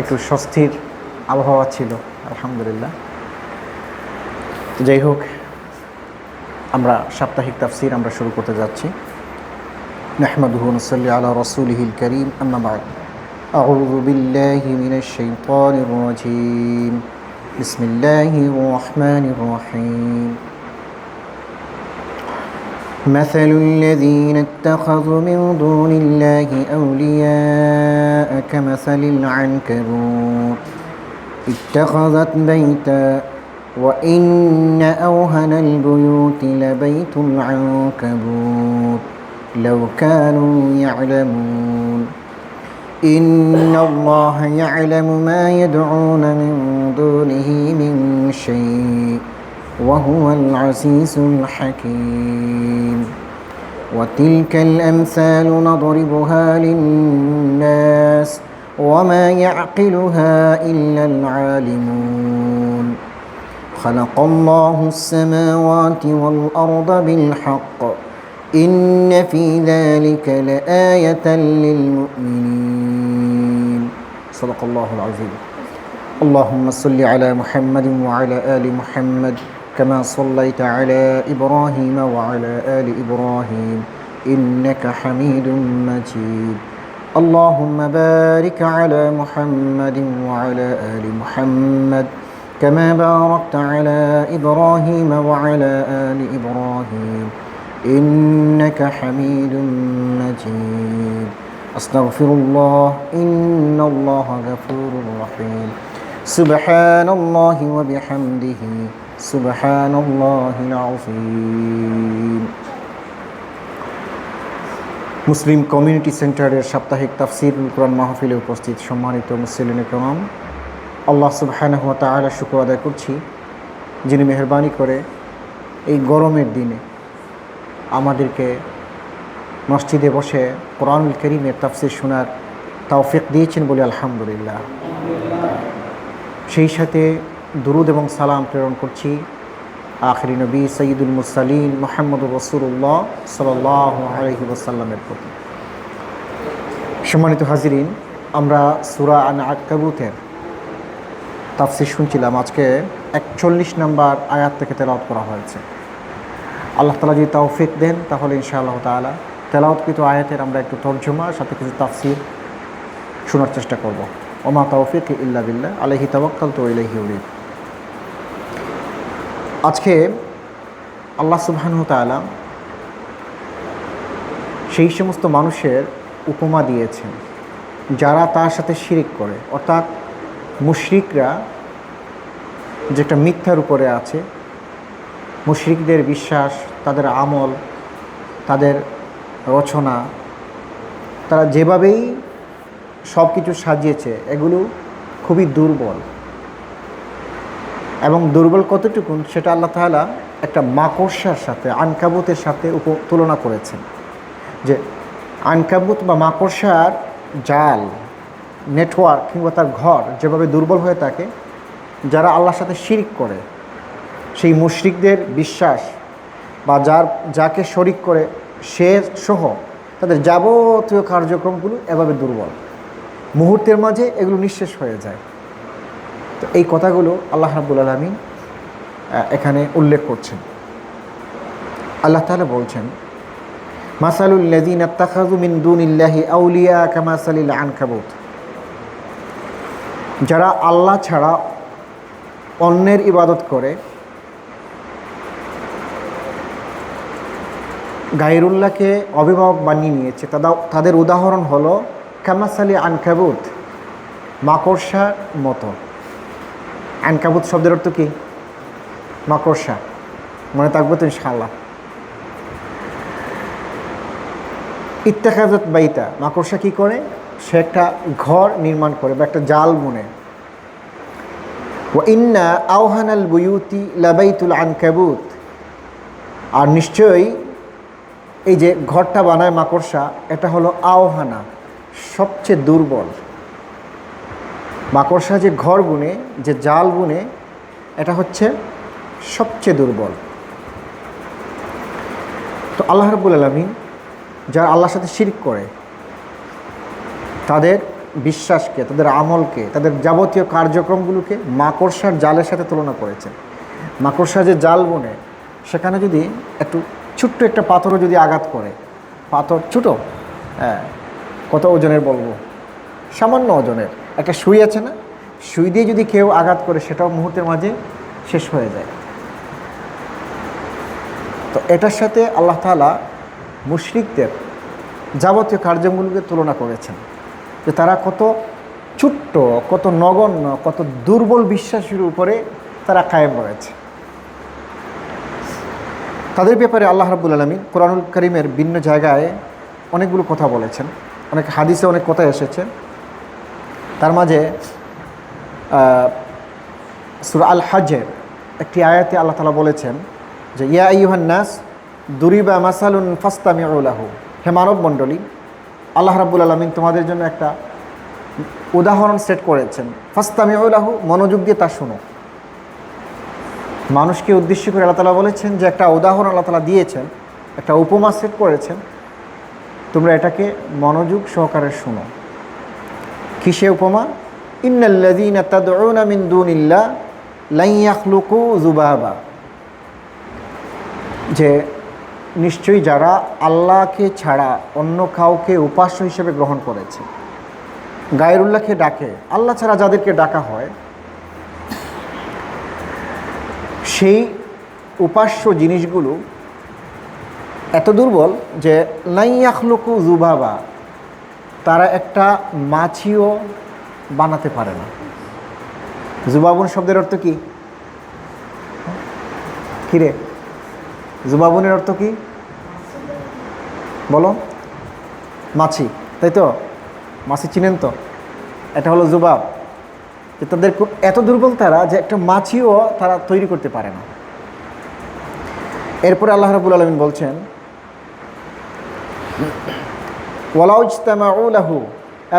একটু স্বস্তির আবহাওয়া ছিল, আলহামদুলিল্লাহ। তো যাই হোক, আমরা সাপ্তাহিক তাফসির আমরা শুরু করতে যাচ্ছি। নাহমাদুহু ওয়া নুসাল্লি আলা রাসূলিহিল কারীম, আম্মা বা'দ। আউযু বিল্লাহি মিনাশ শাইতানির রাজীম। বিসমিল্লাহির রাহমানির রাহিম। مثل الذين اتخذوا من دون الله أولياء كمثل العنكبوت اتخذت بيتا وإن أوهن البيوت لبيت العنكبوت لو كانوا يعلمون إن الله يعلم ما يدعون من دونه من شيء وهو العزيز الحكيم وتلك الأمثال نضربها للناس وما يعقلها إلا العالمون خلق الله السماوات والأرض بالحق إن في ذلك لآية للمؤمنين صدق الله العظيم اللهم صل على محمد وعلى آل محمد كما صليت على إبراهيم وعلى آل إبراهيم إنك حميد مجيد اللهم بارك على محمد وعلى آل محمد كما باركت على إبراهيم وعلى آل إبراهيم إنك حميد مجيد أستغفر الله إن الله غفور رحيم سبحان الله وبحمده سبحان الله العظيم মুসলিম কমিউনিটি সেন্টারের সাপ্তাহিক তাফসীরুল কুরআন মাহফিলে উপস্থিত সম্মানিত মুসলিমিন کرام, আল্লাহ সুবহানাহু ওয়া তাআলা শুকর আদায় করছি, যিনি মেহেরবানি করে এই গরমের দিনে আমাদেরকে মসজিদে বসে কোরআনুল কারীমের তাফসীর শোনার তৌফিক দিয়েছেন বলে আলহামদুলিল্লাহ। সেই সাথে দুরুদ এবং সালাম প্রেরণ করছি আখিরি নবী সৈয়দুল মুরসালিন মুহাম্মদুর রাসূলুল্লাহ সাল্লাল্লাহু আলাইহি ওয়াসাল্লামের প্রতি। সম্মানিত হাজিরিন, আমরা সূরা আন-আনকাবুতের তাফসীর শুনছিলাম। আজকে 41 নম্বর আয়াত থেকে তেলাওয়াত করা হয়েছে। আল্লাহ তাআলা যদি তৌফিক দেন তাহলে ইনশাআল্লাহ তাআলা তেলাওয়াতকৃত আয়াতের আমরা একটু তরজমা সাথে কিছু তাফসীর শোনার চেষ্টা করব। ওমা তাওফিকি ইল্লা বিল্লাহ আলাইহি তাওয়াক্কালতু ওয়া ইলাইহি উনীব। আজকে আল্লাহ সুবহানাহু ওয়া তাআলা সেই সমস্ত মানুষের উপমা দিয়েছেন যারা তার সাথে শিরিক করে, অর্থাৎ মুশরিকরা যেটা মিথ্যার উপরে আছে। মুশরিকদের বিশ্বাস, তাদের আমল, তাদের রচনা, তারা যেভাবেই সব কিছু সাজিয়েছে এগুলো খুবই দুর্বল। এবং দুর্বল কতটুকুন সেটা আল্লাহ তাআলা একটা মাকড়সার সাথে, আনকাবুতের সাথে তুলনা করেছেন। যে আনকাবুত বা মাকড়সার জাল, নেটওয়ার্ক কিংবা তার ঘর যেভাবে দুর্বল হয়ে থাকে, যারা আল্লাহর সাথে শিরিক করে সেই মুশরিকদের বিশ্বাস বা যাকে শরিক করে সে সহ তাদের যাবতীয় কার্যক্রমগুলো এভাবে দুর্বল, মুহূর্তের মাঝে এগুলো নিঃশেষ হয়ে যায়। তো এই কথাগুলো আল্লাহ রাব্বুল আলামিন এখানে উল্লেখ করছেন। আল্লাহ তাআলা বলছেন, মাসালুল লাযিনা ইত্তাখাযু মিন দুনিল্লাহি আউলিয়া কামাসালিল আনকাবুত, যারা আল্লাহ ছাড়া অন্যের ইবাদত করে, গায়রুল্লাহকে অভিভাবক বানিয়ে নিয়েছে, তাদের উদাহরণ হলো কামাসালি আনকাবুত, মাকড়সার মতো। আনকাবুত শব্দের অর্থ কি? মাকড়সা। মনে থাকবে তো ইনশাআল্লাহ। ইত্তাখাযাত বাইতা, মাকড়সা কি করে? সে একটা ঘর নির্মাণ করে বা একটা জাল বুনে। ওয়া ইন্না আওহানাল বুয়ুতি লাবাইতুল আনকাবুত, আর নিশ্চয়ই এই যে ঘরটা বানায় মাকড়সা, এটা হলো আওহানা, সবচেয়ে দুর্বল। মাকড়সা যে ঘর বুনে, যে জাল বুনে, এটা হচ্ছে সবচেয়ে দুর্বল। তো আল্লাহ রাব্বুল আলামিন যারা আল্লাহর সাথে শিরক করে তাদের বিশ্বাসকে, তাদের আমলকে, তাদের যাবতীয় কার্যক্রমগুলোকে মাকড়সার জালের সাথে তুলনা করেছেন। মাকড়সা যে জাল বনে, সেখানে যদি একটু ছোট্ট একটা পাথরও যদি আঘাত করে, পাথর ছোটো, হ্যাঁ, কত ওজনের বলবো, সামান্য ওজনের একটা সুই আছে না, সুই দিয়ে যদি কেউ আঘাত করে সেটাও মুহূর্তের মাঝে শেষ হয়ে যায়। তো এটার সাথে আল্লাহ তাআলা মুশরিকদের যাবতীয় কার্যগুলোকে তুলনা করেছেন, যে তারা কত ছোট্ট, কত নগণ্য, কত দুর্বল বিশ্বাসের উপরে তারা কায়েম রয়েছে। তাদের ব্যাপারে আল্লাহ রাব্বুল আলামিন কোরআনুল কারীমের ভিন্ন জায়গায় অনেকগুলো কথা বলেছেন, অনেক হাদিসে অনেক কথা এসেছে। তার মাঝে সূরা আল হজের একটি আয়াতে আল্লাহ তাআলা বলেছেন যে ইয়া আইয়ুহান নাস দুরিবা মাসালুন ফাসতামিউ লাহু, হে মানব মণ্ডলী, আল্লাহ রাব্বুল আলামিন তোমাদের জন্য একটা উদাহরণ সেট করেছেন। ফাসতামিউ লাহু, মনোযোগ দিয়ে তা শুনো। মানুষকে উদ্দেশ্য করে আল্লাহ তাআলা বলেছেন যে একটা উদাহরণ আল্লাহ তাআলা দিয়েছেন, একটা উপমা সেট করেছেন, তোমরা এটাকে মনোযোগ সহকারে শুনো। কিসে উপমা? ইন্নাল্লাযীনা তাদউনা মিন দুনিল্লাহ লা ইয়াখলুকু যুবাবা, যে নিশ্চয়ই যারা আল্লাহকে ছাড়া অন্য কাউকে উপাস্য হিসেবে গ্রহণ করেছে, গায়রুল্লাহকে ডাকে, আল্লাহ ছাড়া যাদেরকে ডাকা হয়, সেই উপাস্য জিনিসগুলো এত দুর্বল যে লা ইয়াখলুকু যুবাবা, তারা একটা মাছিও বানাতে পারে না। যুবাবুন শব্দের অর্থ কি? কিরে, যুবাবুনের অর্থ কি বলো? মাছি, তাই তো? মাছি চিনেন তো? এটা হলো যুবাব। যে তাদের খুব এত দুর্বল তারা যে একটা মাছিও তারা তৈরি করতে পারে না। এরপরে আল্লাহ রাব্বুল আলামিন বলছেন ওয়ালাউ ইজতামাউ লাহু,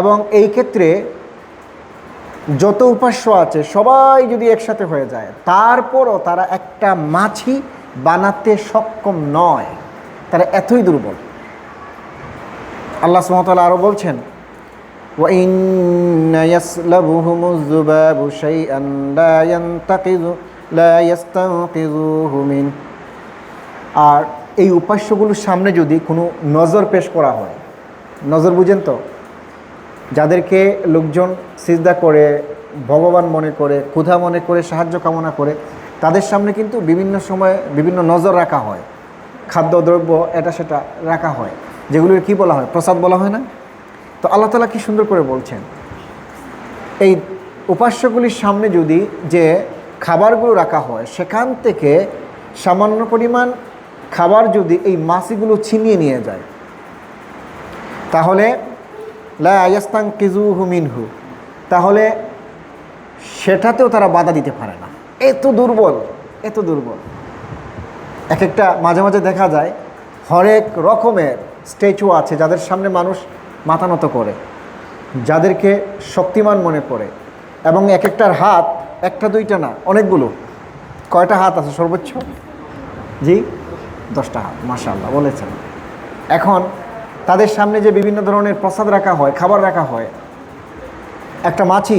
এবং এই ক্ষেত্রে যত উপাস্য আছে সবাই যদি একসাথে হয়ে যায়, তারপরও তারা একটা মাছি বানাতে সক্ষম নয়, তারা এতই দুর্বল। আল্লাহ সুবহানাহু ওয়া তাআলা আরও বলছেন ওয়া ইন্না ইয়াসলাবুহুমুয যুবাবু শাইআন লা ইয়াস্তানকিযুহু মিন, আর এই উপাস্যগুলোর সামনে যদি কোনো নজর পেশ করা হয়, নজর বুঝেন তো, যাদেরকে লোকজন সিজদা করে, ভগবান মনে করে, ক্ষুধা মনে করে, সাহায্য কামনা করে, তাদের সামনে কিন্তু বিভিন্ন সময়ে বিভিন্ন নজর রাখা হয়, খাদ্যদ্রব্য এটা সেটা রাখা হয়, যেগুলোকে কী বলা হয়? প্রসাদ বলা হয় না? তো আল্লাহ তাআলা কী সুন্দর করে বলছেন, এই উপাস্যগুলির সামনে যদি যে খাবারগুলো রাখা হয়, সেখান থেকে সামান্য পরিমাণ খাবার যদি এই মাছিগুলো ছিনিয়ে নিয়ে যায়, তাহলে লা ইয়াস্তানকিযুহু মিনহু, তাহলে সেটাতেও তারা বাধা দিতে পারে না। এত দুর্বল, এত দুর্বল। এক একটা মাঝে মাঝে দেখা যায় হরেক রকমের স্ট্যাচু আছে যাদের সামনে মানুষ মাথা নত করে, যাদেরকে শক্তিমান মনে করে, এবং এক একটার হাত একটা দুইটা না, অনেকগুলো। কয়টা হাত আছে সর্বোচ্চ? জি, 10টা হাত। মাশাআল্লাহ বলেছেন। এখন তাদের সামনে যে বিভিন্ন ধরনের প্রসাদ রাখা হয়, খাবার রাখা হয়, একটা মাছি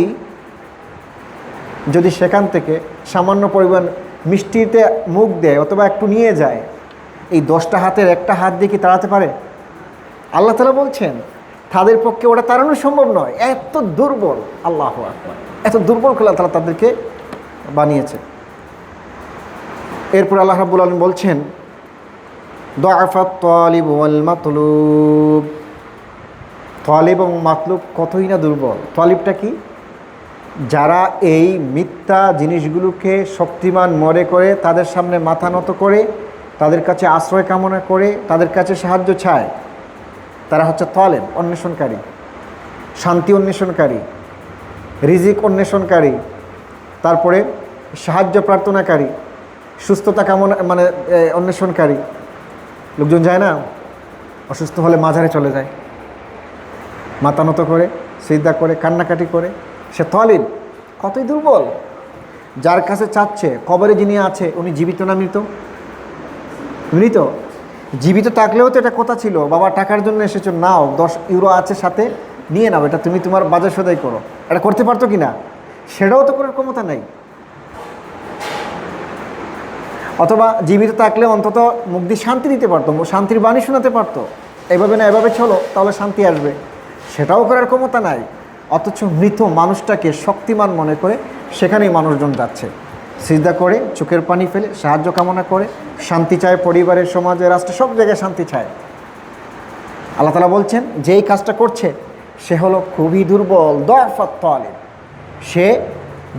যদি সেখান থেকে সামান্য পরিমাণ মিষ্টিতে মুখ দেয় অথবা একটু নিয়ে যায়, এই 10টা হাতের একটা হাত দিয়ে কি তাড়াতে পারে? আল্লাহ তাআলা বলছেন তাদের পক্ষে ওটা তাড়ানো সম্ভব নয়, এত দুর্বল। আল্লাহু আকবার, এত দুর্বল করে আল্লাহ তাআলা তাদেরকে বানিয়েছে। এরপর আল্লাহ রাব্বুল আলামিন বলছেন দুআফাত তালিব ওয়াল মাতলুব, তালিব এবং মাতলুব কতই না দুর্বল। তালিবটা কি? যারা এই মিথ্যা জিনিসগুলোকে শক্তিমান মনে করে, তাদের সামনে মাথা নত করে, তাদের কাছে আশ্রয় কামনা করে, তাদের কাছে সাহায্য চায়, তারা হচ্ছে তালিব, অন্বেষণকারী, শান্তি অন্বেষণকারী, রিজিক অন্বেষণকারী, তারপরে সাহায্য প্রার্থনাকারী, সুস্থতা কামনা মানে অন্বেষণকারী। লোকজন যায় না, অসুস্থ হলে মাজারে চলে যায়, মাথা নত করে, সিজদা করে, কান্নাকাটি করে, সে তালিব। কতই দুর্বল। যার কাছে চাচ্ছে, কবরে যিনি আছে উনি জীবিত না মৃত? মৃত। জীবিত থাকলেও তো এটা কথা ছিল, বাবা টাকার জন্য এসেছো, নাও 10 ইউরো আছে সাথে, নিয়ে নাও, এটা তুমি তোমার বাজার সদাই করো। এটা করতে পারতো কি না? সেটাও তো করার ক্ষমতা নাই। অথবা জীবিত থাকলে অন্তত মুখ দিয়ে শান্তি দিতে পারতো, শান্তির বাণী শোনাতে পারতো, এভাবে না এভাবে চলো তাহলে শান্তি আসবে, সেটাও করার ক্ষমতা নাই। অথচ মৃত মানুষটাকে শক্তিমান মনে করে সেখানেই মানুষজন যাচ্ছে, সিজদা করে চোখের পানি ফেলে সাহায্য কামনা করে, শান্তি চায় পরিবারের, সমাজে, রাষ্ট্রে, সব জায়গায় শান্তি চায়। আল্লাহ তাআলা বলছেন যে এই কাজটা করছে সে হলো খুবই দুর্বল, দআফাত তালিব, সে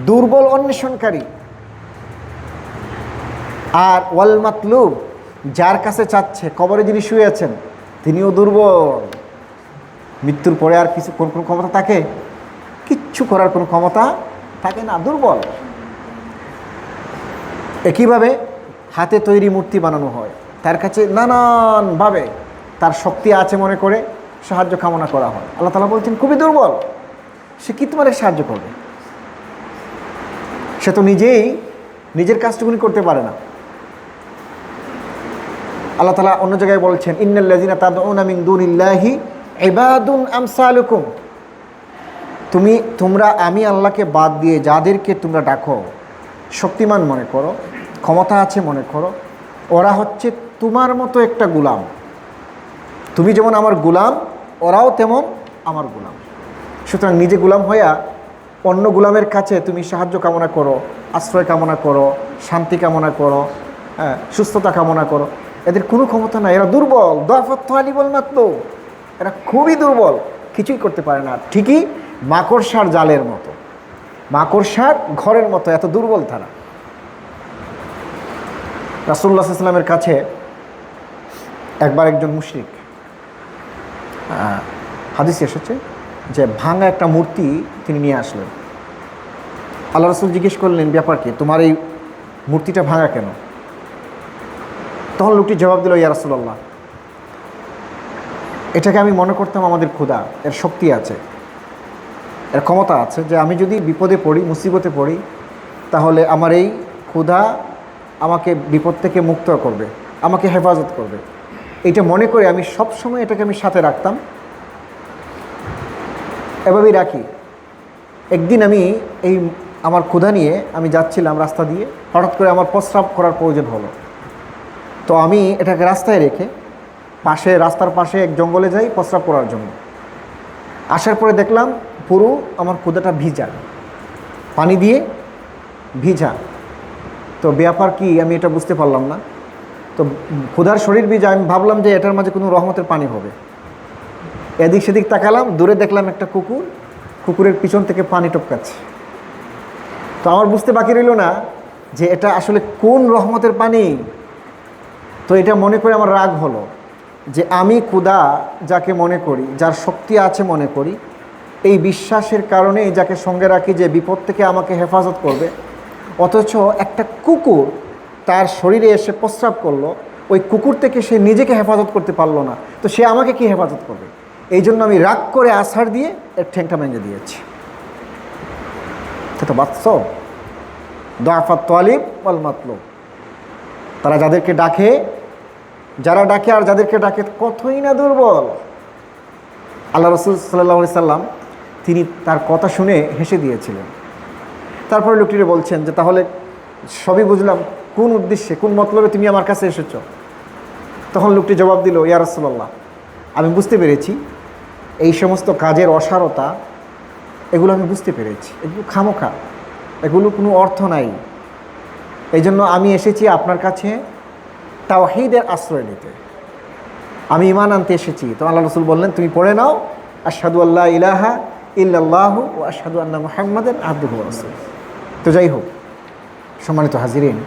দুর্বল অন্বেষণকারী। আর ওয়াল মাতলুব, যার কাছে চাচ্ছে, কবরে যিনি শুয়ে আছেন তিনিও দুর্বল। মৃত্যুর পরে আর কিছু কোন ক্ষমতা থাকে? কিচ্ছু করার কোনো ক্ষমতা থাকে না, দুর্বল। একইভাবে হাতে তৈরি মূর্তি বানানো হয়, তার কাছে নানানভাবে তার শক্তি আছে মনে করে সাহায্য কামনা করা হয়। আল্লাহ তাআলা বলছেন খুবই দুর্বল, সে কি তোমার সাহায্য করবে? সে তো নিজেই নিজের কাজটুকুনি করতে পারে না। আল্লাহ তাআলা অন্য জায়গায় বলছেন ইন্নাল্লাযিনা তাদউনা মিন দুনিল্লাহি ইবাদুন আমসালুকুম, তোমরা আমি আল্লাহকে বাদ দিয়ে যাদেরকে তোমরা ডাকো, শক্তিমান মনে করো, ক্ষমতা আছে মনে করো, ওরা হচ্ছে তোমার মতো একটা গোলাম। তুমি যেমন আমার গোলাম, ওরাও তেমন আমার গোলাম। সুতরাং নিজে গোলাম হইয়া অন্য গোলামের কাছে তুমি সাহায্য কামনা করো, আশ্রয় কামনা করো, শান্তি কামনা করো, সুস্থতা কামনা করো, এদের কোনো ক্ষমতা নাই। এরা দুর্বল, দআফাত তালিব ওয়াল মাতলুব, এরা খুবই দুর্বল, কিছুই করতে পারে না। ঠিকই মাকড়সার জালের মতো, মাকড়সার ঘরের মতো, এত দুর্বল তারা। রাসূলুল্লাহ সাল্লাল্লাহু আলাইহি ওয়াসাল্লামের কাছে একবার একজন মুশরিক, হাদিসে এসেছে যে ভাঙা একটা মূর্তি তিনি নিয়ে আসলেন। আল্লাহ রাসূল জিজ্ঞেস করলেন ব্যাপার কি, তোমার এই মূর্তিটা ভাঙা কেন? তখন লোকটি জবাব দিল, ইয়া রাসূলুল্লাহ, এটাকে আমি মনে করতাম আমাদের খোদা, এর শক্তি আছে, এর ক্ষমতা আছে, যে আমি যদি বিপদে পড়ি, মুসিবতে পড়ি, তাহলে আমার এই খোদা আমাকে বিপদ থেকে মুক্ত করবে, আমাকে হেফাজত করবে। এইটা মনে করে আমি সবসময় এটাকে আমি সাথে রাখতাম, এভাবেই রাখি। একদিন আমি এই আমার খোদা নিয়ে আমি যাচ্ছিলাম রাস্তা দিয়ে, হঠাৎ করে আমার প্রস্রাব করার প্রয়োজন হলো। তো আমি এটাকে রাস্তায় রেখে রাস্তার পাশে এক জঙ্গলে যাই প্রস্রাব করার জন্য। আসার পরে দেখলাম পুরো আমার খোদাটা ভিজা, পানি দিয়ে ভিজা। তো ব্যাপার কি আমি এটা বুঝতে পারলাম না। তো খোদার শরীর ভিজা, আমি ভাবলাম যে এটার মাঝে কোনো রহমতের পানি হবে। এদিক সেদিক তাকালাম, দূরে দেখলাম একটা কুকুর, কুকুরের পিছন থেকে পানি টপকাচ্ছে। তো আমার বুঝতে বাকি রইল না যে এটা আসলে কোন রহমতের পানি। তো এটা মনে করে আমার রাগ হলো যে আমি খোদা যাকে মনে করি, যার শক্তি আছে মনে করি, এই বিশ্বাসের কারণেই যাকে সঙ্গে রাখি যে বিপদ থেকে আমাকে হেফাজত করবে, অথচ একটা কুকুর তার শরীরে এসে প্রস্রাব করলো, ওই কুকুর থেকে সে নিজেকে হেফাজত করতে পারলো না, তো সে আমাকে কি হেফাজত করবে? এই জন্য আমি রাগ করে আছাড় দিয়ে এর ঠ্যাংটা ভেঙে দিয়েছি। তো বাস্তব দআফাত তালিব ওয়াল মাতলুব, তারা যাদেরকে ডাকে, যারা ডাকে আর যাদেরকে ডাকে কতই না দুর্বল। আল্লাহ রাসূল সাল্লাল্লাহু আলাইহি সাল্লাম তিনি তার কথা শুনে হেসে দিয়েছিলেন। তারপরে লোকটিরে বলছেন যে তাহলে সবই বুঝলাম, কোন উদ্দেশ্যে, কোন মতলবে তুমি আমার কাছে এসেছো? তখন লোকটি জবাব দিল, ইয়া রাসূলুল্লাহ, আমি বুঝতে পেরেছি এই সমস্ত কাজের অসারতা, এগুলো আমি বুঝতে পেরেছি, এগুলো খামোখা, এগুলো কোনো অর্থ নাই। এই জন্য আমি এসেছি আপনার কাছে তাওহীদের আশ্রয় নিতে, আমি ঈমান আনতে এসেছি। তো আল্লাহ রাসূল বললেন, তুমি পড়ে নাও আশহাদু আল্লা ইলাহা ইল্লাল্লাহু ওয়া আশহাদু আন্না মুহাম্মাদান আবদুহু ওয়া রাসূলুহু। তো যাই হোক, সম্মানিত হাজিরিন,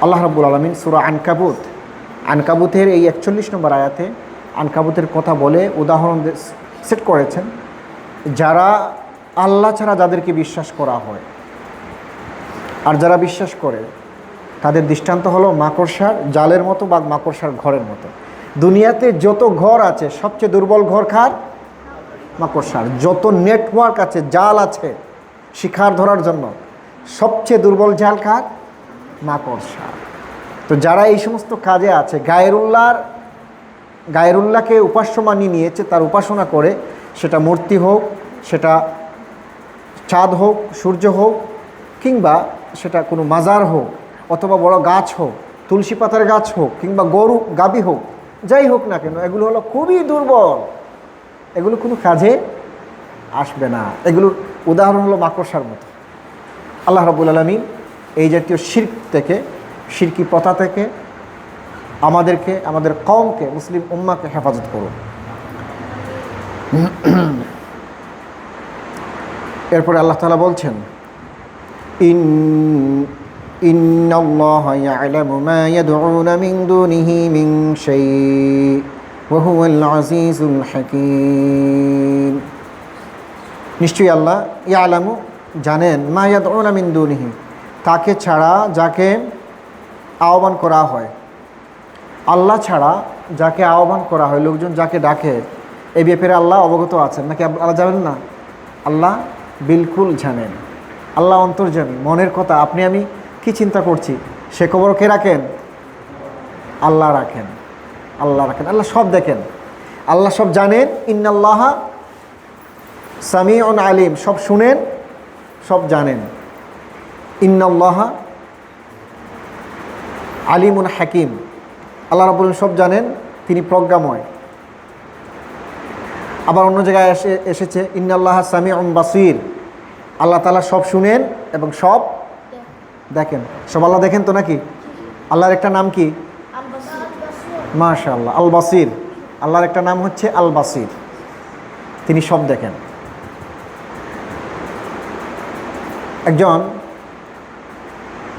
আল্লাহ রাব্বুল আলামিন সূরা আনকাবুতের এই 41 নম্বর আয়াতে আনকাবুতের কথা বলে উদাহরণ সেট করেছেন, যারা আল্লাহ ছাড়া যাদেরকে বিশ্বাস করা হয় আর যারা বিশ্বাস করে তাদের দৃষ্টান্ত হলো মাকড়সার জালের মতো বা মাকড়সার ঘরের মতো। দুনিয়াতে যত ঘর আছে সবচেয়ে দুর্বল ঘর কার? মাকড়সার। যত নেটওয়ার্ক আছে, জাল আছে শিকার ধরার জন্য, সবচেয়ে দুর্বল জাল কার? মাকড়সা। তো যারা এই সমস্ত কাজে আছে, গায়রুল্লাহর গায়রুল্লাহকে উপাস্য মানিয়ে নিয়েছে, তার উপাসনা করে, সেটা মূর্তি হোক, সেটা চাঁদ হোক, সূর্য হোক, কিংবা সেটা কোনো মাজার হোক, অথবা বড় গাছ হোক, তুলসী পাতার গাছ হোক, কিংবা গরু গাভী হোক, যাই হোক না কেন, এগুলো হলো খুবই দুর্বল, এগুলো কোনো কাজে আসবে না। এগুলোর উদাহরণ হলো মাকড়সার মতো। আল্লাহ রাব্বুল আলামিন এই জাতীয় শিরক থেকে, শিরকি প্রথা থেকে আমাদেরকে, আমাদের কওমকে, মুসলিম উম্মাহকে হেফাজত করুন। এরপরে আল্লাহ তাআলা বলছেন, ইন্নাল্লাহা ইয়া'লামু মা ইয়াদউনা মিন দুনিহি মিন শাই' ওয়া হুয়াল আজিজুল হাকীম। নিশ্চয়ই আল্লাহ ইয়া'লামু জানেন, মা ইয়াদউনা মিন দুনিহি তাকে ছাড়া যাকে আহ্বান করা হয়, আল্লাহ ছাড়া যাকে আহ্বান করা হয়, লোকজন যাকে ডাকে, এই ব্যাপারে আল্লাহ অবগত আছেন নাকি আল্লাহ জানেন না? আল্লাহ বিলকুল জানেন। আল্লাহ অন্তর্যামী, মনের কথা আপনি আমি কি চিন্তা করছি সে খবর কে রাখেন? আল্লাহ রাখেন। আল্লাহ রাখেন, আল্লাহ সব দেখেন, আল্লাহ সব জানেন। ইন্নাল্লাহা সামিউন আলিম, সব শুনেন, সব জানেন। ইন্নাল্লাহা আলিমুন হাকিম, আল্লাহ রাব্বুল আলামিন সব জানেন, তিনি প্রজ্ঞাময়। আবার অন্য জায়গায় এসেছে ইন্নাল্লাহা সামিউন বাসীর, আল্লাহ তাআলা সব শুনেন এবং সব দেখেন। সব আল্লাহ দেখেন তো নাকি? আল্লাহর একটা নাম কি? মাশাআল্লাহ, আল বাসীর। আল্লাহর একটা নাম হচ্ছে আল বাসীর, তিনি সব দেখেন। একজন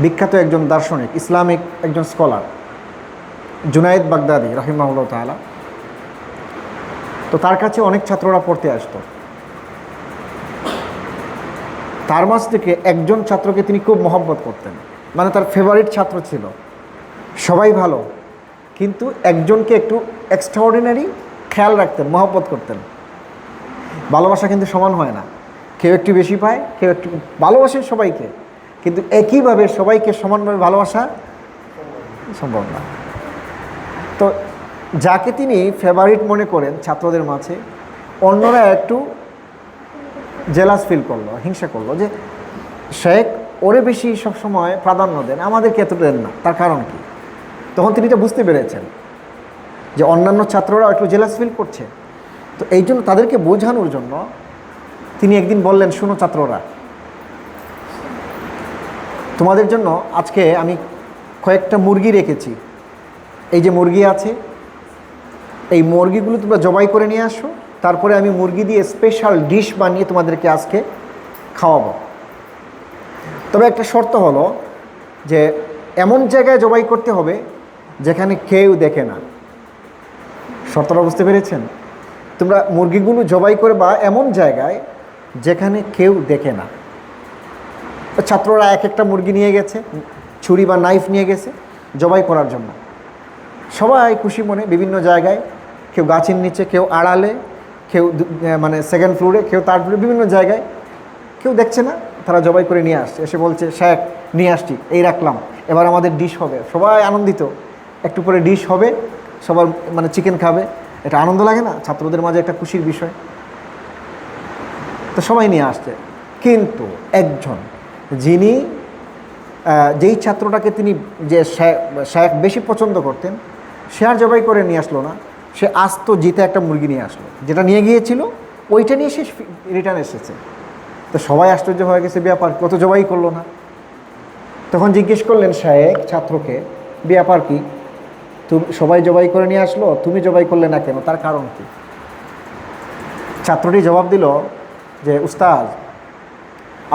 বিখ্যাত একজন দার্শনিক, ইসলামিক একজন স্কলার, জুনায়েদ বাগদাদি রাহিমাহুল্লাহ তাআলা, তো তার কাছে অনেক ছাত্ররা পড়তে আসতো। তার মাঝ থেকে একজন ছাত্রকে তিনি খুব মহব্বত করতেন, মানে তার ফেভারিট ছাত্র ছিল। সবাই ভালো, কিন্তু একজনকে একটু এক্সট্রাঅর্ডিনারি খেয়াল রাখতেন, মহব্বত করতেন। ভালোবাসা কিন্তু সমান হয় না, কেউ একটু বেশি পায়, কেউ একটু, ভালোবাসেন সবাইকে, কিন্তু একইভাবে সবাইকে সমানভাবে ভালোবাসা সম্ভব না। তো যাকে তিনি ফেভারিট মনে করেন ছাত্রদের মাঝে, অন্যরা একটু জেলাস ফিল করলো, হিংসা করলো, যে শেখ ওরে বেশি সবসময় প্রাধান্য দেন, আমাদেরকে এত দেন না, তার কারণ কি? তখন তিনি এটা বুঝতে পেরেছেন যে অন্যান্য ছাত্ররা একটু জেলাস ফিল করছে। তো এই জন্য তাদেরকে বোঝানোর জন্য তিনি একদিন বললেন, শোনো ছাত্ররা, তোমাদের জন্য আজকে আমি কয়েকটা মুরগি রেখেছি, এই যে মুরগি আছে, এই মুরগিগুলো তোমরা জবাই করে নিয়ে আসো, তারপরে আমি মুরগি দিয়ে স্পেশাল ডিশ বানিয়ে তোমাদেরকে আজকে খাওয়াবো। তবে একটা শর্ত হলো যে এমন জায়গায় জবাই করতে হবে যেখানে কেউ দেখে না। শর্তটা বুঝতে পেরেছেন? তোমরা মুরগিগুলো জবাই করে বা এমন জায়গায় যেখানে কেউ দেখে না। ছাত্ররা এক একটা মুরগি নিয়ে গেছে, ছুরি বা নাইফ নিয়ে গেছে জবাই করার জন্য। সবাই খুশি মনে বিভিন্ন জায়গায়, কেউ গাছের নিচে, কেউ আড়ালে, কেউ মানে সেকেন্ড ফ্লোরে, কেউ থার্ড ফ্লোরে, বিভিন্ন জায়গায়, কেউ দেখছে না, তারা জবাই করে নিয়ে আসছে। এসে বলছে, শেখ নিয়ে আসছি, এই রাখলাম, এবার আমাদের ডিশ হবে। সবাই আনন্দিত, একটু পরে ডিশ হবে, সবার মানে চিকেন খাবে। এটা আনন্দ লাগে না? ছাত্রদের মাঝে একটা খুশির বিষয়। তো সবাই নিয়ে আসছে, কিন্তু একজন, যিনি যেই ছাত্রটাকে তিনি যে শেখ বেশি পছন্দ করতেন, সে আর জবাই করে নিয়ে আসলো না, সে আস্ত জিতে একটা মুরগি নিয়ে আসলো, যেটা নিয়ে গিয়েছিল ওইটা নিয়ে সে রিটার্ন এসেছে। তো সবাই আশ্চর্য হয়ে গেছে, ব্যাপার কত জবাই করলো না। তখন জিজ্ঞেস করলেন শেখ ছাত্রকে, ব্যাপার কি, তুমি সবাই জবাই করে নিয়ে আসলো, তুমি জবাই করলে না কেন, তার কারণ কি? ছাত্রটি জবাব দিল যে, উস্তাদ,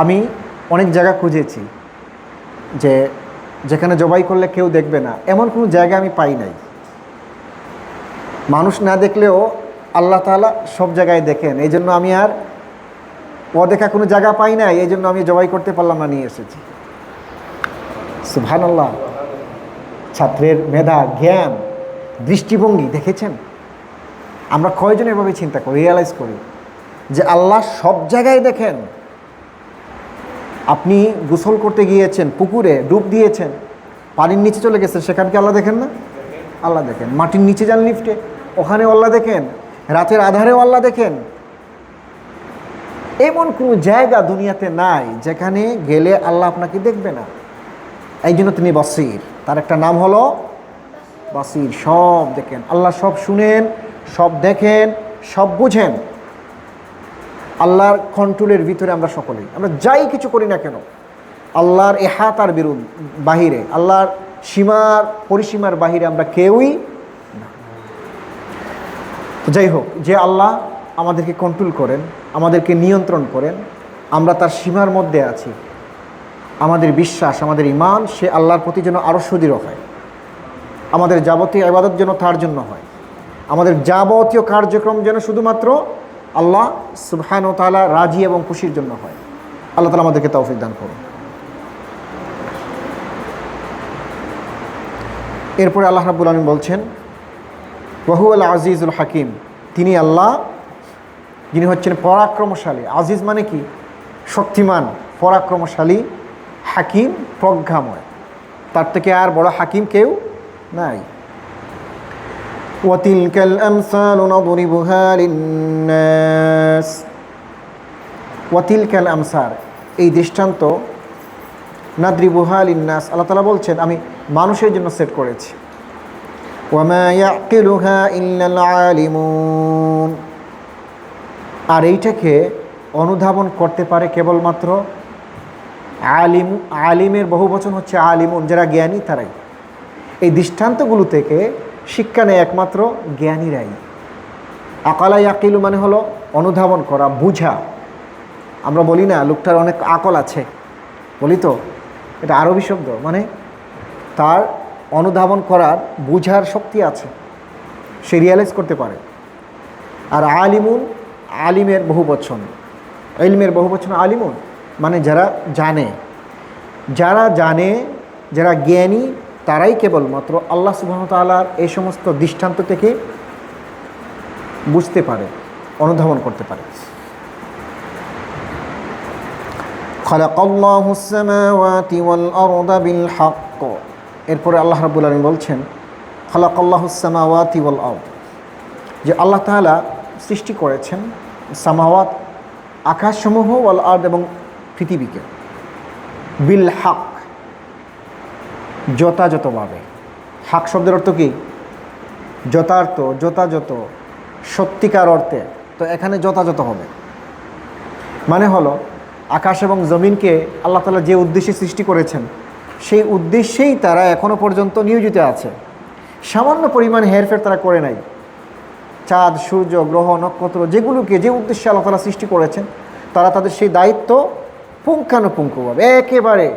আমি অনেক জায়গা খুঁজেছি যে যেখানে জবাই করলে কেউ দেখবে না, এমন কোনো জায়গা আমি পাই নাই। মানুষ না দেখলেও আল্লাহ তাআলা সব জায়গায় দেখেন, এই জন্য আমি আর অদেখা কোনো জায়গা পাই নাই, এই জন্য আমি জবাই করতে পারলাম না, নিয়ে এসেছি। সুবহানাল্লাহ। ছাত্রের মেধা, জ্ঞান, দৃষ্টিভঙ্গি দেখেছেন? আমরা কয়জন এভাবে চিন্তা করি, রিয়ালাইজ করি যে আল্লাহ সব জায়গায় দেখেন? আপনি গোসল করতে গিয়েছেন, পুকুরে ডুব দিয়েছেন, পানির নিচে চলে গেছেন, সেখানকে আল্লাহ দেখেন না? আল্লাহ দেখেন। মাটির নিচে যান লিফটে, ওখানেও আল্লাহ দেখেন, রাতের আধারেও আল্লাহ দেখেন। এমন কোনো জায়গা দুনিয়াতে নাই যেখানে গেলে আল্লাহ আপনাকে দেখবে না। এই জন্য তিনি বাসির, তার একটা নাম হলো বাসির। সব দেখেন আল্লাহ, সব শুনেন, সব দেখেন, সব বুঝেন। আল্লাহর কন্ট্রোলের ভিতরে আমরা সকলেই, আমরা যাই কিছু করি না কেন আল্লাহর এহাতার বাহিরে, আল্লাহর সীমার পরিসীমার বাহিরে আমরা কেউই না। যাই হোক, যে আল্লাহ আমাদেরকে কন্ট্রোল করেন, আমাদেরকে নিয়ন্ত্রণ করেন, আমরা তার সীমার মধ্যে আছি, আমাদের বিশ্বাস, আমাদের ঈমান সে আল্লাহর প্রতি যেন আরও সুদৃঢ় হয়। আমাদের যাবতীয় ইবাদত যেন তার জন্য হয়, আমাদের যাবতীয় কার্যক্রম যেন শুধুমাত্র আল্লাহ সুবহানাহু ওয়া তাআলা রাজি এবং খুশির জন্য হয়। আল্লাহ তাআলা আমাদেরকে তৌফিক দান করুন। এরপরে আল্লাহ রাব্বুল আলামিন বলছেন, ওয়া হুয়াল আজিজুল হাকিম, তিনি আল্লাহ যিনি হচ্ছেন পরাক্রমশালী। আজিজ মানে কি? শক্তিমান, পরাক্রমশালী, হাকিম, প্রজ্ঞাময়। তার থেকে আর বড় হাকিম কেউ নাই। ওয়াতিলকাল আমসালু নাদরিবুহা লিন্নাস, ওয়াতিলকাল আমসার, এই দৃষ্টান্ত, নাদরিবুহা লিন্নাস, আল্লাহ তাআলা বলছেন আমি মানুষের জন্য সেট করেছি। ওয়ামা ইয়াকিলুহা ইল্লাল আলিমুন, আর এইটাকে অনুধাবন করতে পারে কেবলমাত্র আলিম। আলিমের বহুবচন হচ্ছে আলিমুন, যারা জ্ঞানী তারাই। এই দৃষ্টান্তগুলো থেকে শিক্ষা নেয় একমাত্র জ্ঞানীরাই। আকালা ইয়াকিলু মানে হলো অনুধাবন করা, বুঝা। আমরা বলি না লোকটার অনেক আকল আছে, বলি তো, এটা আরবি শব্দ, মানে তার অনুধাবন করার, বুঝার শক্তি আছে, সে রিয়ালাইজ করতে পারে। আর আলিমুন, আলিমের বহুবচন, ইলমের বহুবচন আলিমুন, মানে যারা জানে। যারা জানে, যারা জ্ঞানী, তারাই কেবলমাত্র আল্লাহ সুবহানাহু ওয়া তাআলার এই সমস্ত দৃষ্টান্ত থেকে বুঝতে পারে, অনুধাবন করতে পারে। খালাকাল্লাহুস সামাওয়াতি ওয়াল আরদা বিল হক, এরপরে আল্লাহ রাব্বুল আলামিন বলছেন খালাকাল্লাহুস সামাওয়াতি ওয়াল আরদ, যে আল্লাহ তাআলা সৃষ্টি করেছেন সামাওয়াত, আকাশসমূহ, ওয়াল আরদ, এবং পৃথিবীকে, বিল হক, যথাযথভাবে। হক শব্দের অর্থ কি? যথার্থ, যথাযথ, সত্যিকার অর্থে। তো এখানে যথাযথ হবে মানে হলো আকাশ এবং জমিনকে আল্লাহ তাআলা যে উদ্দেশ্যে সৃষ্টি করেছেন সেই উদ্দেশ্যেই তারা এখনও পর্যন্ত নিয়োজিত আছে। সামান্য পরিমাণ হেরফের তারা করে নাই। চাঁদ, সূর্য, গ্রহ, নক্ষত্র, যেগুলোকে যে উদ্দেশ্যে আল্লাহ তাআলা সৃষ্টি করেছেন, তারা তাদের সেই দায়িত্ব পুঙ্খানুপুঙ্খভাবে একেবারে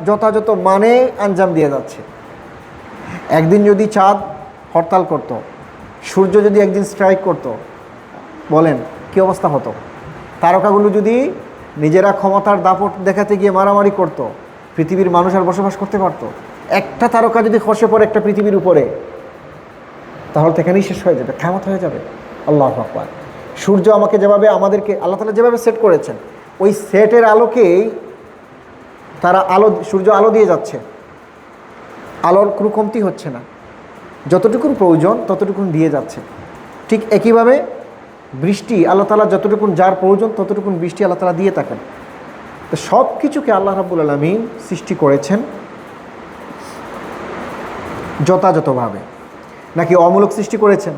যথাযথ মানে আঞ্জাম দিয়ে যাচ্ছে। একদিন যদি চাঁদ হরতাল করত, সূর্য যদি একদিন স্ট্রাইক করত, বলেন কী অবস্থা হতো? তারকাগুলো যদি নিজেরা ক্ষমতার দাপট দেখাতে গিয়ে মারামারি করত, পৃথিবীর মানুষ আর বসবাস করতে পারত? একটা তারকা যদি খসে পড়ে একটা পৃথিবীর উপরে, তাহলে তো এখানেই শেষ হয়ে যাবে, কিয়ামত হয়ে যাবে। আল্লাহু আকবার। সূর্য আমাকে যেভাবে, আমাদেরকে আল্লাহ তাআলা যেভাবে সেট করেছেন, ওই সেটের আলোকেই তারা সূর্য আলো দিয়ে যাচ্ছে, আলোর কোনো কমতি হচ্ছে না, যতটুকুন প্রয়োজন ততটুকুন দিয়ে যাচ্ছে। ঠিক একইভাবে বৃষ্টি আল্লাহ তাআলা যতটুকুন, যার প্রয়োজন ততটুকুন বৃষ্টি আল্লাহ তাআলা দিয়ে থাকেন। তো সব কিছুকে আল্লাহ রাব্বুল আলামিন সৃষ্টি করেছেন যথাযথভাবে। নাকি অমূলক সৃষ্টি করেছেন?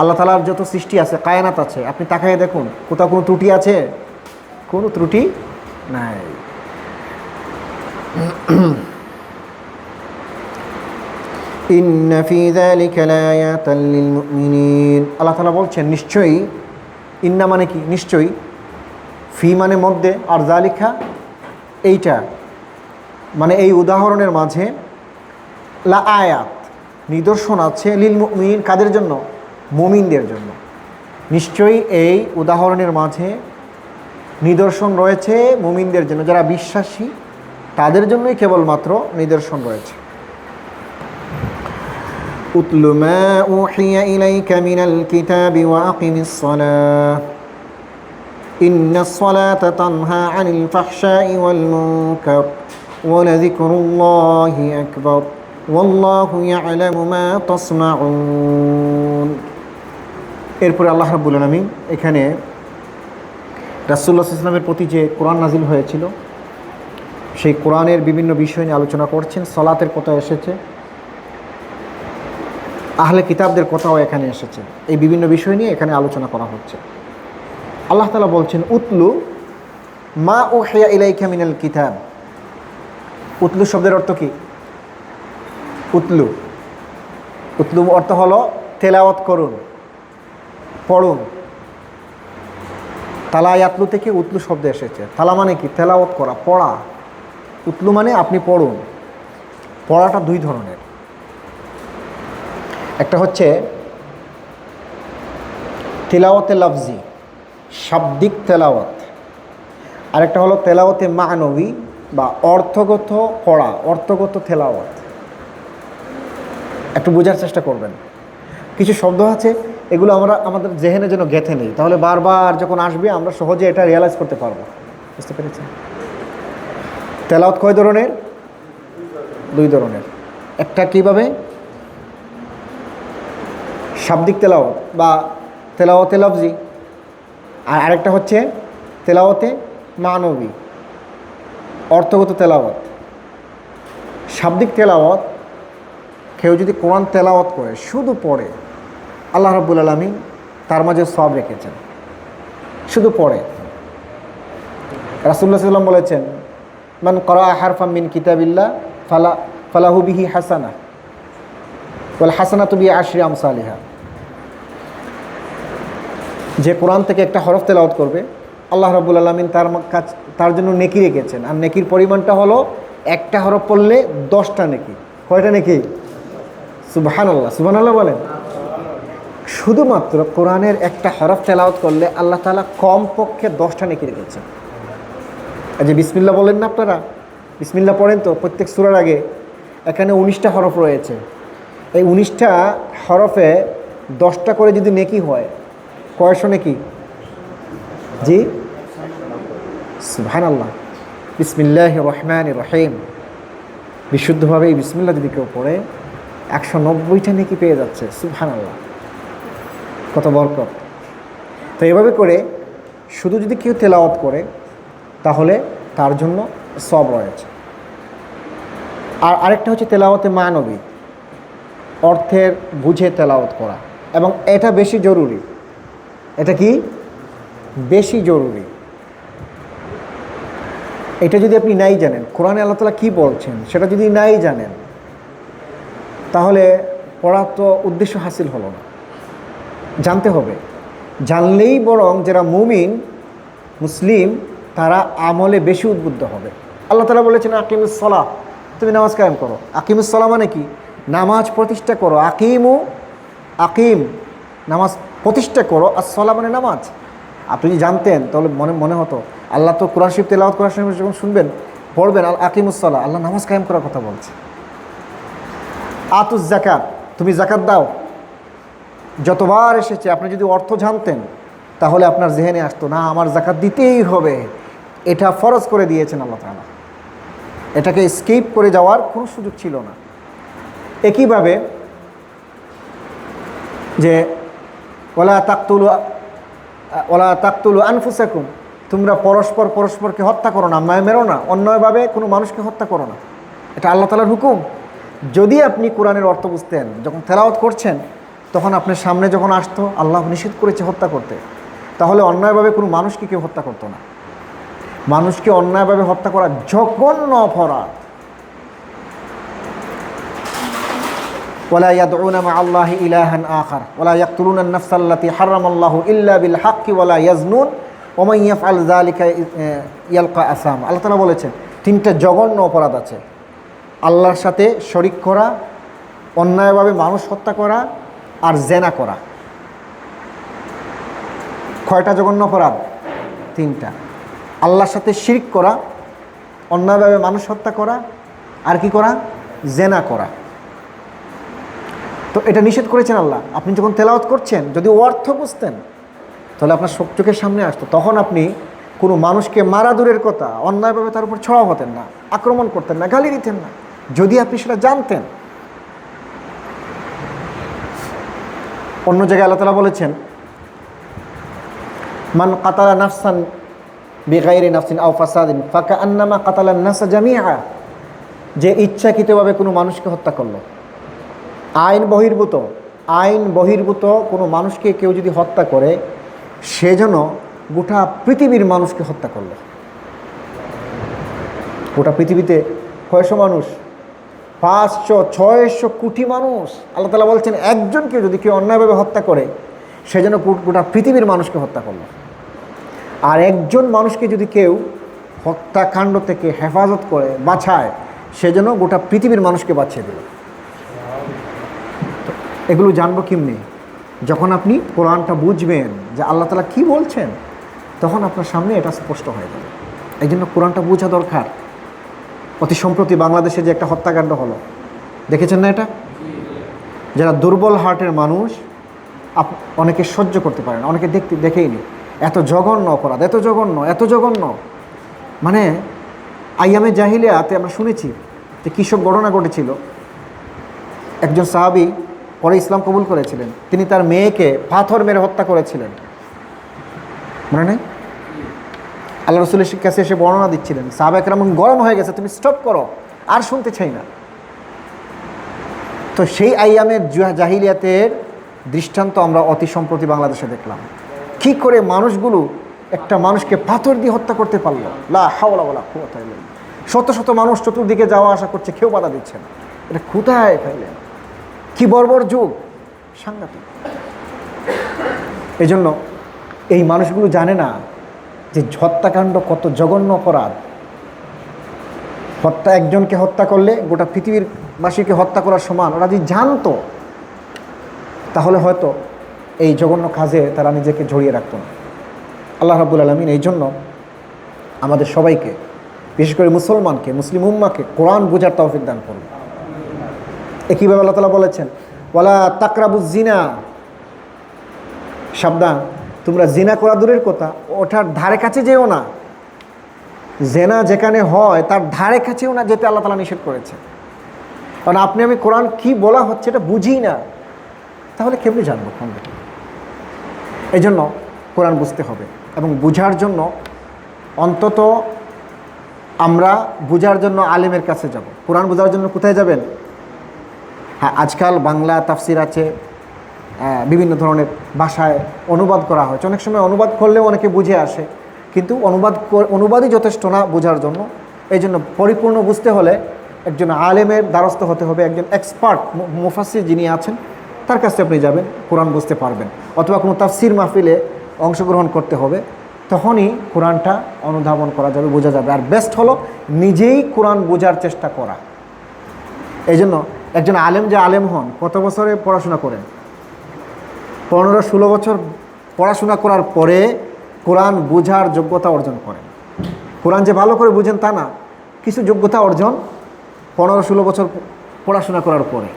আল্লাহ তাআলার যত সৃষ্টি আছে, কায়নাত আছে, আপনি তাকায় দেখুন কোথাও কোনো ত্রুটি আছে? কোনো ত্রুটি নাই। ইন্না ফি যালিকা লায়াতান লিল মুমিনিন, আল্লাহ তাআলা বলছেন নিশ্চয়ই। ইন্না মানে কি? নিশ্চয়ই। ফি মানে মধ্যে, আর যালিকা এইটা, মানে এই উদাহরণের মাঝে, লা আয়াত নিদর্শন আছে, লিল মুমিনিন, কাদের জন্য? মুমিনদের জন্য। নিশ্চয়ই এই উদাহরণের মাঝে নিদর্শন রয়েছে মুমিনদের জন্য, যারা বিশ্বাসী তাদের জন্যই কেবলমাত্র নিদর্শন রয়েছে। উতলু মা উহিয়া ইলাইকা মিনাল কিতাবি ওয়া আকিমিস সালাহ ইন্নাস সালাতা তানহা আনিল ফাহশাই ওয়াল মুনকার ওয়া লাযিকরুল্লাহি আকবার ওয়াল্লাহু ইয়ালামু মা তাসনাউন। এরপরে আল্লাহ রাব্বুল আলামিন এখানে রাসূলুল্লাহ সাল্লাল্লাহু আলাইহি ওয়াসাল্লামের প্রতি যে কোরআন নাজিল হয়েছিল সেই কোরআনের বিভিন্ন বিষয় নিয়ে আলোচনা করছেন। সালাতের কথা এসেছে, আহলে কিতাবদের কথাও এখানে এসেছে। এই বিভিন্ন বিষয় নিয়ে এখানে আলোচনা করা হচ্ছে। আল্লাহ তাআলা বলছেন উতলু মা উহিয়া ইলাইকা মিনাল কিতাব। উতলু শব্দের অর্থ কি? উতলু উতলু অর্থ হলো তেলাওয়াত করুন, পড়ুন। তালা ইয়াতলু থেকে উতলু শব্দ এসেছে। তালা মানে কি? তেলাওয়াত করা, পড়া। উতলু মানে আপনি পড়ুন। পড়াটা দুই ধরনের, একটা হচ্ছে তেলাওয়াতে লফজি, শাব্দিক তেলাওয়াত, আরেকটা হলো তেলাওয়াতে মানবী বা অর্থগত পড়া, অর্থগত তেলাওয়াত। একটু বোঝার চেষ্টা করবেন। কিছু শব্দ আছে এগুলো আমরা আমাদের জেহেনে যেন গেঁথে নেই, তাহলে বারবার যখন আসবে আমরা সহজে এটা রিয়ালাইজ করতে পারবো। বুঝতে পেরেছেন? তেলাওয়াত কয় ধরনের? দুই ধরনের। একটা কীভাবে? শাব্দিক তেলাওয়াত বা তেলাওয়াতে লফজি, আর আরেকটা হচ্ছে তেলাওয়াতে মানবী, অর্থগত তেলাওয়াত। শাব্দিক তেলাওয়াত কেউ যদি কোরআন তেলাওয়াত করে, শুধু পড়ে, আল্লাহ রাব্বুল আলামিন তার মাঝে সওয়াব রেখেছেন। শুধু পড়ে। রাসূলুল্লাহ সাল্লাল্লাহু আলাইহি ওয়াসাল্লাম বলেছেন মান ক্বারা হারফাম মিন কিতাবিল্লাহ ফালাহু বিহি হাসানা ওয়াল হাসানাতু বিআশরি আমসালিহা। যে কোরআন থেকে একটা হরফ তেলাওয়াত করবে, আল্লাহ রাব্বুল আলামিন তার জন্য নেকি রেখেছেন। আর নেকির পরিমাণটা হলো একটা হরফ পড়লে 10টা নেকি। কয়টা নেকি? সুবহানাল্লাহ, সুবহানাল্লাহ বলেন। শুধুমাত্র কোরআনের একটা হরফ তেলাওয়াত করলে আল্লাহ তাআলা কমপক্ষে 10টা নেকি রেখেছেন। এই যে বিসমিল্লাহ বলেন না আপনারা, বিসমিল্লাহ পড়েন তো প্রত্যেক সূরার আগে, এখানে 19টা হরফ রয়েছে। এই 19টা হরফে 10টা করে যদি নেকি হয়, কয়শো নেকি? জি, সুবহানাল্লাহ। বিসমিল্লাহির রহমানির রহিম, বিশুদ্ধভাবে এই বিসমিল্লাহ যদি কেউ পড়ে 190টা নেকি পেয়ে যাচ্ছে। সুবহানাল্লাহ, কত বরকত। তো এভাবে করে শুধু যদি কেউ তেলাওয়াত করে তাহলে তার জন্য সওয়াব রয়েছে। আর আরেকটা হচ্ছে তেলাওয়াতে মানবী, অর্থের বুঝে তেলাওয়াত করা, এবং এটা বেশি জরুরি। এটা কি? বেশি জরুরি। এটা যদি আপনি নাই জানেন কোরআনে আল্লাহ তাআলা কী বলছেন, সেটা যদি নাই জানেন তাহলে পড়ার তো উদ্দেশ্য হাসিল হলো না। জানতে হবে। জানলেই বরং যারা মুমিন মুসলিম তারা আমলে বেশি উদ্বুদ্ধ হবে। আল্লাহ তাআলা বলেছেন আকিমুস সালাহ, তুমি নামাজ কায়েম করো। আকিমুস সালাহ মানে কি? নামাজ প্রতিষ্ঠা করো। আকিম নামাজ প্রতিষ্ঠা করো, আর সালাহ মানে নামাজ। আপনি যদি জানতেন তাহলে মনে হতো আল্লাহ তো কোরআন শরীফ তেলাওয়াত করার সময় যখন শুনবেন পড়বেন আকিমুস সালাহ, আল্লাহ নামাজ কায়েম করার কথা বলছে। আতুজ যাকাত, তুমি যাকাত দাও। যতবার এসেছে আপনি যদি অর্থ জানতেন তাহলে আপনার জেহেনে আসতো না আমার যাকাত দিতেই হবে, এটা ফরজ করে দিয়েছেন আল্লাহ তাআলা। এটাকে স্কিপ করে যাওয়ার কোনো সুযোগ ছিল না। একইভাবে যে ওয়ালা তাকতুলু আনফুসাকুম, তোমরা পরস্পরকে হত্যা করো না, মেরো না, অন্যায়ভাবে কোনো মানুষকে হত্যা করো না। এটা আল্লাহ তাআলার হুকুম। যদি আপনি কোরআনের অর্থ বুঝতেন, যখন তেলাওয়াত করছেন তখন আপনার সামনে যখন আসতো আল্লাহ নিষেধ করেছে হত্যা করতে, তাহলে অন্যায়ভাবে কোনো মানুষকে কেউ হত্যা করতো না। মানুষকে অন্যায়ভাবে হত্যা করা জঘন্য অপরাধ। ওয়ালা ইয়াদউনা মা আল্লাহি ইলাহান আখার ওয়ালা ইয়াকতুলুনা আন-নাফসা আল্লাতী হারামাল্লাহু ইল্লা বিল হাক্কি ওয়ালা ইয়াজনুন ওয়া মান ইয়াফআল যালিকা ইয়ালকা আসামা। আল্লাহ তাআলা বলেছেন 3টা জঘন্য অপরাধ আছে। আল্লাহর সাথে শরীক করা, অন্যায়ভাবে মানুষ হত্যা করা, আর জেনা করা। কয়টা জঘন্য অপরাধ? 3টা। আল্লাহর সাথে শিরক করা, অন্যায়ভাবে মানুষ হত্যা করা, আর কি করা? জেনা করা। তো এটা নিষেধ করেছেন আল্লাহ। আপনি যখন তেলাওয়াত করছেন যদি অর্থ বুঝতেন তাহলে আপনার চোখের সামনে আসতো, তখন আপনি কোনো মানুষকে মারা দূরের কথা অন্যায়ভাবে তার উপর ছড়াও হতেন না, আক্রমণ করতেন না, গালি দিতেন না, যদি আপনি সেটা জানতেন। অন্য জায়গায় আল্লাহ তাআলা বলেছেন, মান কাতালা নাফসান বিগাইরি নাফসিন আও ফাসাদিন ফাকান্নামা কাতালান নাসা জামিআ, যে ইচ্ছাকৃতভাবে কোনো মানুষকে হত্যা করলো, আইন বহির্ভূত কোনো মানুষকে কেউ যদি হত্যা করে, সে যেন গোটা পৃথিবীর মানুষকে হত্যা করলো। গোটা পৃথিবীতে কয়শো মানুষ? 500-600 কোটি মানুষ। আল্লাহ তাআলা বলছেন একজনকে যদি কেউ অন্যায়ভাবে হত্যা করে, সে যেন গোটা পৃথিবীর মানুষকে হত্যা করলো। আর একজন মানুষকে যদি কেউ হত্যাকাণ্ড থেকে হেফাজত করে বাঁচায়, সে যেন গোটা পৃথিবীর মানুষকে বাঁচিয়ে দিল। এগুলো জানবো কেমনি? যখন আপনি কোরআনটা বুঝবেন যে আল্লাহ তাআলা কী বলছেন, তখন আপনার সামনে এটা স্পষ্ট হয়ে যাবে। এই জন্য কোরআনটা বোঝা দরকার। অতি সম্প্রতি বাংলাদেশে যে একটা হত্যাকাণ্ড হলো, দেখেছেন না? এটা যারা দুর্বল হার্টের মানুষ অনেকে সহ্য করতে পারে না, অনেকে দেখেইনি। এত জঘন্য অপরাধ, এত জঘন্য। মানে আইয়ামে জাহিলিয়াতে আমরা শুনেছি যে কৃষক ঘটনা ঘটেছিল। একজন সাহাবী পরে ইসলাম কবুল করেছিলেন, তিনি তার মেয়েকে পাথর মেরে হত্যা করেছিলেন, মনে নেই? আল্লাহ রাসূলের কাছে এসে বর্ণনা দিচ্ছিলেন, সাহাবা একরাম গরম হয়ে গেছে, তুমি স্টপ করো, আর শুনতে চাই না। তো সেই আইয়ামের জাহিলিয়াতের দৃষ্টান্ত আমরা অতি সম্প্রতি বাংলাদেশে দেখলাম। কি করে মানুষগুলো একটা মানুষকে পাথর দিয়ে হত্যা করতে পারলো? লা হাওলা ওয়ালা কুওয়াতা ইল্লা বিল্লাহ। শত শত মানুষ চতুর্দিকে যাওয়া আসা করছে, কেউ বাধা দিচ্ছে না। এটা কোথায় পাইলেন? কি বর্বর যুগ, সাংঘাতিক। এই জন্য এই মানুষগুলো জানে না যে হত্যাকাণ্ড কত জঘন্য অপরাধ। একজনকে হত্যা করলে গোটা পৃথিবীর বাসীকে হত্যা করার সমান। ওরা যদি জানতো, তাহলে হয়তো এই জঘন্য কাজে তারা নিজেকে জড়িয়ে রাখতো না। আল্লাহ রাব্বুল আলামিন এই জন্য আমাদের সবাইকে, বিশেষ করে মুসলমানকে, মুসলিম উম্মাকে কোরআন বোঝার তৌফিক দান করুন। একইভাবে আল্লাহ তাআলা বলেছেন, ওয়ালা তাকরাবুজ জিনা, সাবধান, তোমরা জিনা করা দূরের কথা, ওটার ধারে কাছে যেও না। জেনা যেখানে হয় তার ধারে কাছেও না যেতে আল্লাহ তাআলা নিষেধ করেছে। কারণ আপনি আমি কোরআন কি বলা হচ্ছে এটা বুঝি না, তাহলে কেমনি জানবো? এই জন্য কোরআন বুঝতে হবে, এবং বুঝার জন্য অন্তত আমরা বুঝার জন্য আলেমের কাছে যাব। কোরআন বোঝার জন্য কোথায় যাবেন? হ্যাঁ, আজকাল বাংলা তাফসির আছে, বিভিন্ন ধরনের ভাষায় অনুবাদ করা হয়েছে। অনেক সময় অনুবাদ করলেও অনেকে বুঝে আসে, কিন্তু অনুবাদই যথেষ্ট না বোঝার জন্য। এই জন্য পরিপূর্ণ বুঝতে হলে একজন আলেমের দ্বারস্থ হতে হবে, একজন এক্সপার্ট মুফাসসির যিনি আছেন তার কাছে আপনি যাবেন, কোরআন বুঝতে পারবেন। অথবা কোনো তাফসির মাহফিলে অংশগ্রহণ করতে হবে, তখনই কোরআনটা অনুধাবন করা যাবে, বোঝা যাবে। আর বেস্ট হলো নিজেই কোরআন বোঝার চেষ্টা করা। এই জন্য একজন আলেম যে আলেম হন, কত বছরে পড়াশোনা করেন? 15-16 বছর পড়াশোনা করার পরে কোরআন বোঝার যোগ্যতা অর্জন করেন। কোরআন যে ভালো করে বুঝেন তা না, কিছু যোগ্যতা অর্জন 15-16 বছর পড়াশোনা করার পরে।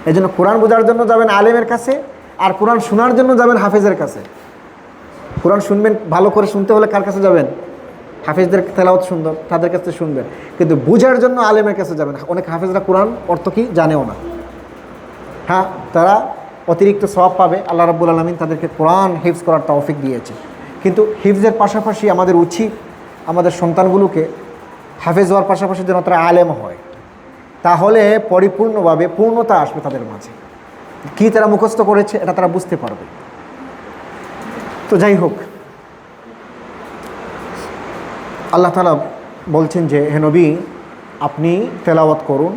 এই জন্য কোরআন বোঝার জন্য যাবেন আলেমের কাছে, আর কোরআন শোনার জন্য যাবেন হাফেজের কাছে। কোরআন শুনবেন, ভালো করে শুনতে হলে কার কাছে যাবেন? হাফেজদের তেলাওয়াত সুন্দর, তাদের কাছে শুনবেন। কিন্তু বোঝার জন্য আলেমের কাছে যাবেন। অনেক হাফেজরা কোরআন অর্থ কি জানেও না। হ্যাঁ, তারা অতিরিক্ত সওয়াব পাবে, আল্লাহ রাব্বুল আলামিন তাদেরকে কোরআন হিফজ করার তৌফিক দিয়েছে। কিন্তু হিফজের পাশাপাশি আমাদের উচিত আমাদের সন্তানগুলোকে হাফেজ হওয়ার পাশাপাশি যেন তারা আলেম হয়, তাহলে পরিপূর্ণভাবে পূর্ণতা আসবে তাদের মাঝে। কি তারা মুখস্থ করেছে এটা তারা বুঝতে পারবে। তো যাই হোক, আল্লাহ তাআলা বলছেন যে হে নবী, আপনি তেলাওয়াত করুন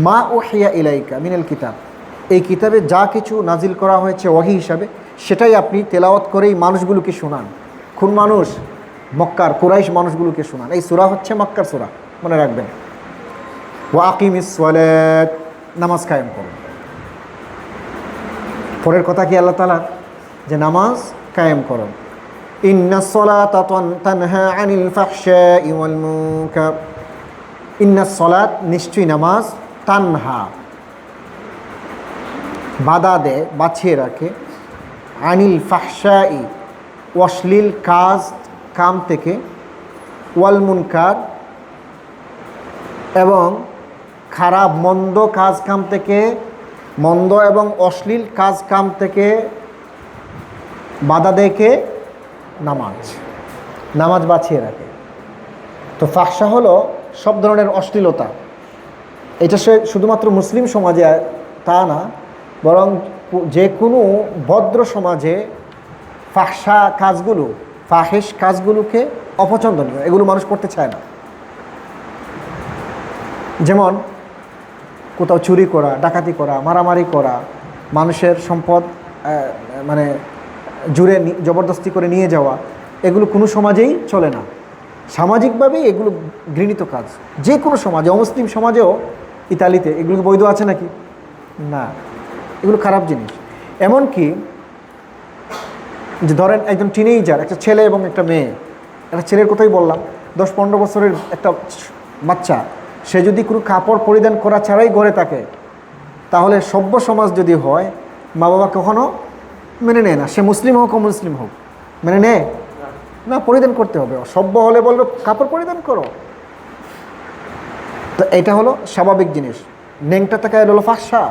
মা উহিয়া ইলাইকা মিনাল কিতাব, এই কিতাবে যা কিছু নাজিল করা হয়েছে ওয়াহি হিসাবে, সেটাই আপনি তেলাওয়াত করেই মানুষগুলোকে শোনান। কোন মানুষ? মক্কার কুরাইশ মানুষগুলোকে শোনান। এই সূরা হচ্ছে মক্কার সূরা, মনে রাখবেন। ওয়া আকিমিস সালাত, নামাজ কায়েম করুন। পরের কথা কি আল্লাহ তাআলা? যে নামাজ কায়েম করুন। ইন্নাস সালাতা তানহা আনিল ফাহশাই ওয়াল মুনকার, ইন্নাস সালাত, নিশ্চয়ই নামাজ, তানহা, বাধা দেয়, বাঁচিয়ে রাখে, আনিল ফাহশাই, অশ্লীল কাম থেকে, ওয়াল মুনকার, এবং খারাপ মন্দ কাম থেকে, মন্দ এবং অশ্লীল কাজ কাম থেকে বাধা দেয় কে? নামাজ। নামাজ বাঁচিয়ে রাখে। তো ফাহশা হলো সব ধরনের অশ্লীলতা। এটা সে শুধুমাত্র মুসলিম সমাজে তা না, বরং যে কোনো ভদ্র সমাজে ফাহশা কাজগুলো, ফাহিশ কাজগুলোকে অপছন্দনীয়, এগুলো মানুষ করতে চায় না। যেমন কোথাও চুরি করা, ডাকাতি করা, মারামারি করা, মানুষের সম্পদ মানে জুড়ে জবরদস্তি করে নিয়ে যাওয়া, এগুলো কোনো সমাজেই চলে না। সামাজিকভাবেই এগুলো ঘৃণিত কাজ। যে কোনো সমাজে, অমুসলিম সমাজেও ইতালিতে এগুলো বৈধ আছে নাকি? না, এগুলো খারাপ জিনিস। এমনকি যে ধরেন একজন টিনেজার, একটা ছেলে এবং একটা মেয়ে, একটা ছেলের কথাই বললাম, 10-15 বছরের একটা বাচ্চা, সে যদি কোনো কাপড় পরিধান করা ছাড়াই ঘরে থাকে, তাহলে সভ্য সমাজ যদি হয়, মা বাবা কখনো মেনে নেয় না। সে মুসলিম হোক অমুসলিম হোক, মেনে নেয় না, পরিধান করতে হবে। সভ্য হলে বলবে কাপড় পরিধান করো। তো এটা হলো স্বাভাবিক জিনিস। নেংটা থাকা এটা হলো ফাহশা।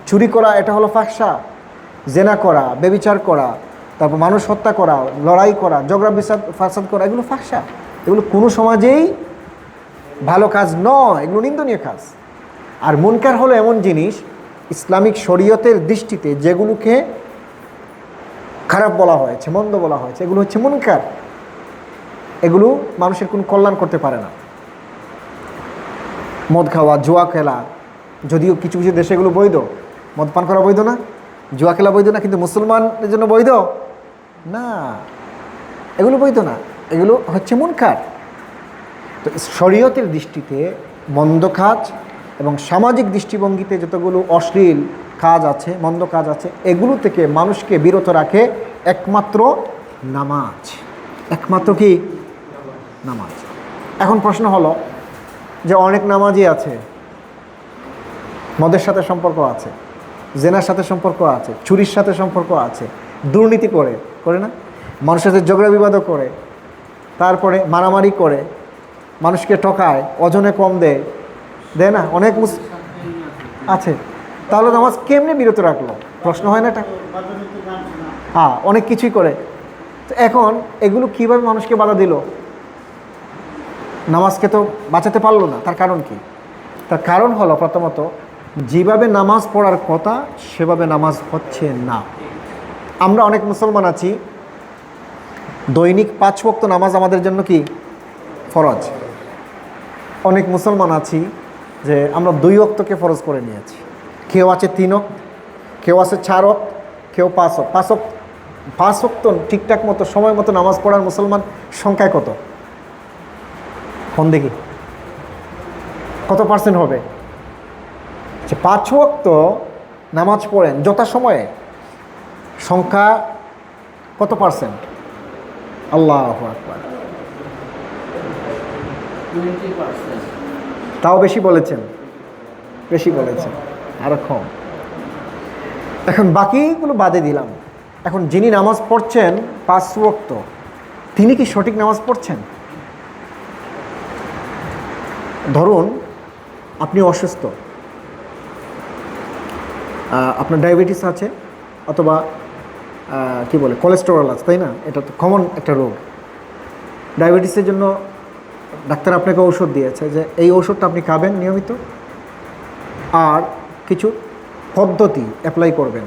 চুরি করা এটা হলো ফাহশা। জেনা করা, ব্যভিচার করা, তারপর মানুষ হত্যা করা, লড়াই করা, ঝগড়া ফাসাদ করা, এগুলো ফাহশা। এগুলো কোনো সমাজেই ভালো কাজ নয়, এগুলো নিন্দনীয় কাজ। আর মুনকার হলো এমন জিনিস ইসলামিক শরীয়তের দৃষ্টিতে যেগুলোকে খারাপ বলা হয়েছে, মন্দ বলা হয়েছে, এগুলো হচ্ছে মুনকার। এগুলো মানুষের কোনো কল্যাণ করতে পারে না। মদ খাওয়া, জুয়া খেলা, যদিও কিছু কিছু দেশে এগুলো বৈধ। মদ পান করা বৈধ না, জুয়া খেলা বৈধ না, কিন্তু মুসলমানদের জন্য বৈধ না, এগুলো বৈধ না, এগুলো হচ্ছে মুনকার। তো শরীয়তের দৃষ্টিতে মন্দ কাজ এবং সামাজিক দৃষ্টিভঙ্গিতে যতগুলো অশ্লীল কাজ আছে, মন্দ কাজ আছে, এগুলো থেকে মানুষকে বিরত রাখে একমাত্র নামাজ। একমাত্র কি? নামাজ। এখন প্রশ্ন হলো যে অনেক নামাজি আছে, মদের সাথে সম্পর্ক আছে, জেনার সাথে সম্পর্ক আছে, চুরির সাথে সম্পর্ক আছে, দুর্নীতি করে না, মানুষের সাথে ঝগড়া বিবাদও করে, তারপরে মারামারি করে, মানুষকে ঠকায়, ওজনে কম দেয় না, অনেক আছে। তাহলে নামাজ কেমনে বিরত রাখলো? প্রশ্ন হয় না এটা? হ্যাঁ, অনেক কিছুই করে। তো এখন এগুলো কিভাবে মানুষকে বাধা দিল? নামাজকে তো বাঁচাতে পারলো না। তার কারণ কি? তার কারণ হলো প্রথমত যেভাবে নামাজ পড়ার কথা সেভাবে নামাজ হচ্ছে না। আমরা অনেক মুসলমান আছি, দৈনিক 5 ওয়াক্ত নামাজ আমাদের জন্য কি ফরজ। অনেক মুসলমান আছি যে আমরা 2 ওয়াক্তকে ফরজ করে নিয়েছি। কেউ আছে 3 ওয়াক্ত, কেউ আছে 4 ওয়াক্ত, কেউ 5 ওয়াক্ত। 5 ওয়াক্ত ঠিকঠাক মতো সময় মতো নামাজ পড়ার মুসলমান সংখ্যায় কত? কোন দেখি কত পার্সেন্ট হবে? যে 5 ওয়াক্ত নামাজ পড়েন যথাসময়ে, সংখ্যা কত পার্সেন্ট? আল্লাহু আকবার। তাও বেশি বলেছেন, বেশি বলেছেন, আরো কম। এখন বাকিগুলো বাদে দিলাম। এখন যিনি নামাজ পড়ছেন 5 ওয়াক্ত, তিনি কি সঠিক নামাজ পড়ছেন? ধরুন আপনি অসুস্থ, আপনার ডায়াবেটিস আছে অথবা কি বলে কোলেস্টেরল আছে, তাই না? এটা তো কমন একটা রোগ। ডায়াবেটিসের জন্য ডাক্তার আপনাকে ঔষধ দিয়েছে যে এই ওষুধটা আপনি খাবেন নিয়মিত, আর কিছু পদ্ধতি অ্যাপ্লাই করবেন,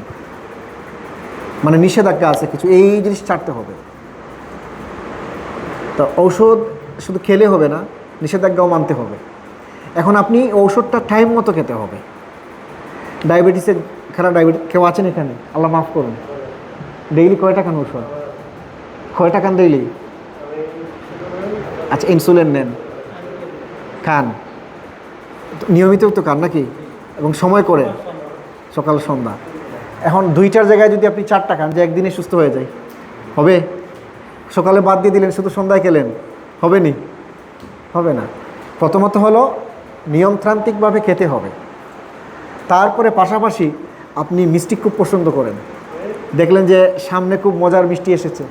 মানে নিষেধাজ্ঞা আছে কিছু, এই জিনিস ছাড়তে হবে। তো ঔষধ শুধু খেলে হবে না, নিষেধাজ্ঞাও মানতে হবে। এখন আপনি ঔষধটা টাইম মতো খেতে হবে। ডায়াবেটিসের ডায়াবেটিস কেউ আছেন এখানে? আল্লাহ মাফ করুন। ডেইলি কয়টা খান ওষুধ? কয়টা খান ডেইলি? আচ্ছা, ইনসুলিন নেন, খান নিয়মিত তো খান নাকি? এবং সময় করে, সকাল সন্ধ্যা। এখন 2টার জায়গায় যদি আপনি 4টা খান, যে একদিনে সুস্থ হয়ে যায়, হবে? সকালে বাদ দিয়ে দিলেন, শুধু সন্ধ্যায় খেলেন, হবে নি? হবে না। প্রথমত হলো নিয়মতান্ত্রিকভাবে খেতে হবে। তারপরে পাশাপাশি আপনি মিষ্টি খুব পছন্দ করেন, দেখলেন যে সামনে খুব মজার মিষ্টি এসেছে,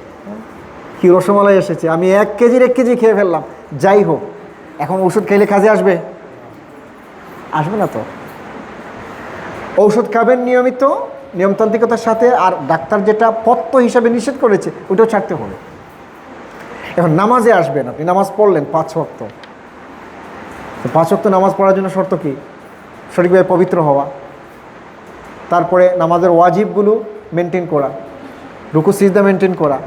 কি রসমালাই এসেছে, আমি 1 কেজি খেয়ে ফেললাম, যাই হোক, এখন ওষুধ খেলে কাজে আসবে? আসবে না তো। ঔষধ খাবেন নিয়মিত, নিয়মতান্ত্রিকতার সাথে, আর ডাক্তার যেটা পথ্য হিসাবে নিষেধ করেছে ওটাও ছাড়তে হবে। এখন নামাজে আসবেন, আপনি নামাজ পড়লেন 5 ওয়াক্ত, 5 ওয়াক্ত নামাজ পড়ার জন্য শর্ত কি? সঠিকভাবে পবিত্র হওয়া, তারপরে নামাজের ওয়াজিবগুলো মেনটেন করা, রুকু সিজদা মেনটেন করা,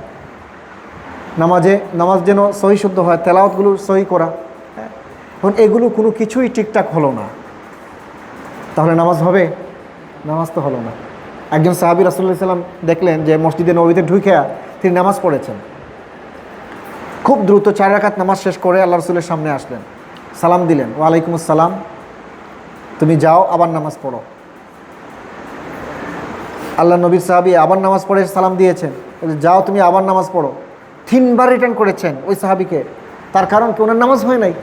নামাজ যেন সহি শুদ্ধ হয়, তেলাওয়াতগুলো সহি করা। এখন এগুলো কোনো কিছুই ঠিকঠাক হলো না, তাহলে নামাজ হবে? নামাজ তো হলো না। একজন সাহাবী রাসূলুল্লাহ সাল্লাল্লাহু আলাইহি ওয়াসাল্লাম দেখলেন যে মসজিদে নববীতে ঢুকে তিনি নামাজ পড়েছেন, খুব দ্রুত 4 রাকাত নামাজ শেষ করে আল্লাহ রাসূলের সামনে আসলেন, সালাম দিলেন, ওয়ালাইকুম আসসালাম, তুমি যাও আবার নামাজ পড়ো। আল্লাহ নবীর সাহাবী আবার নামাজ পড়ে সালাম দিয়েছেন, যাও তুমি আবার নামাজ পড়ো। 3 বার রিটার্ন করেছেন ওই সাহাবীকে, তার কারণ কি? ওনার নামাজ হয় নাই।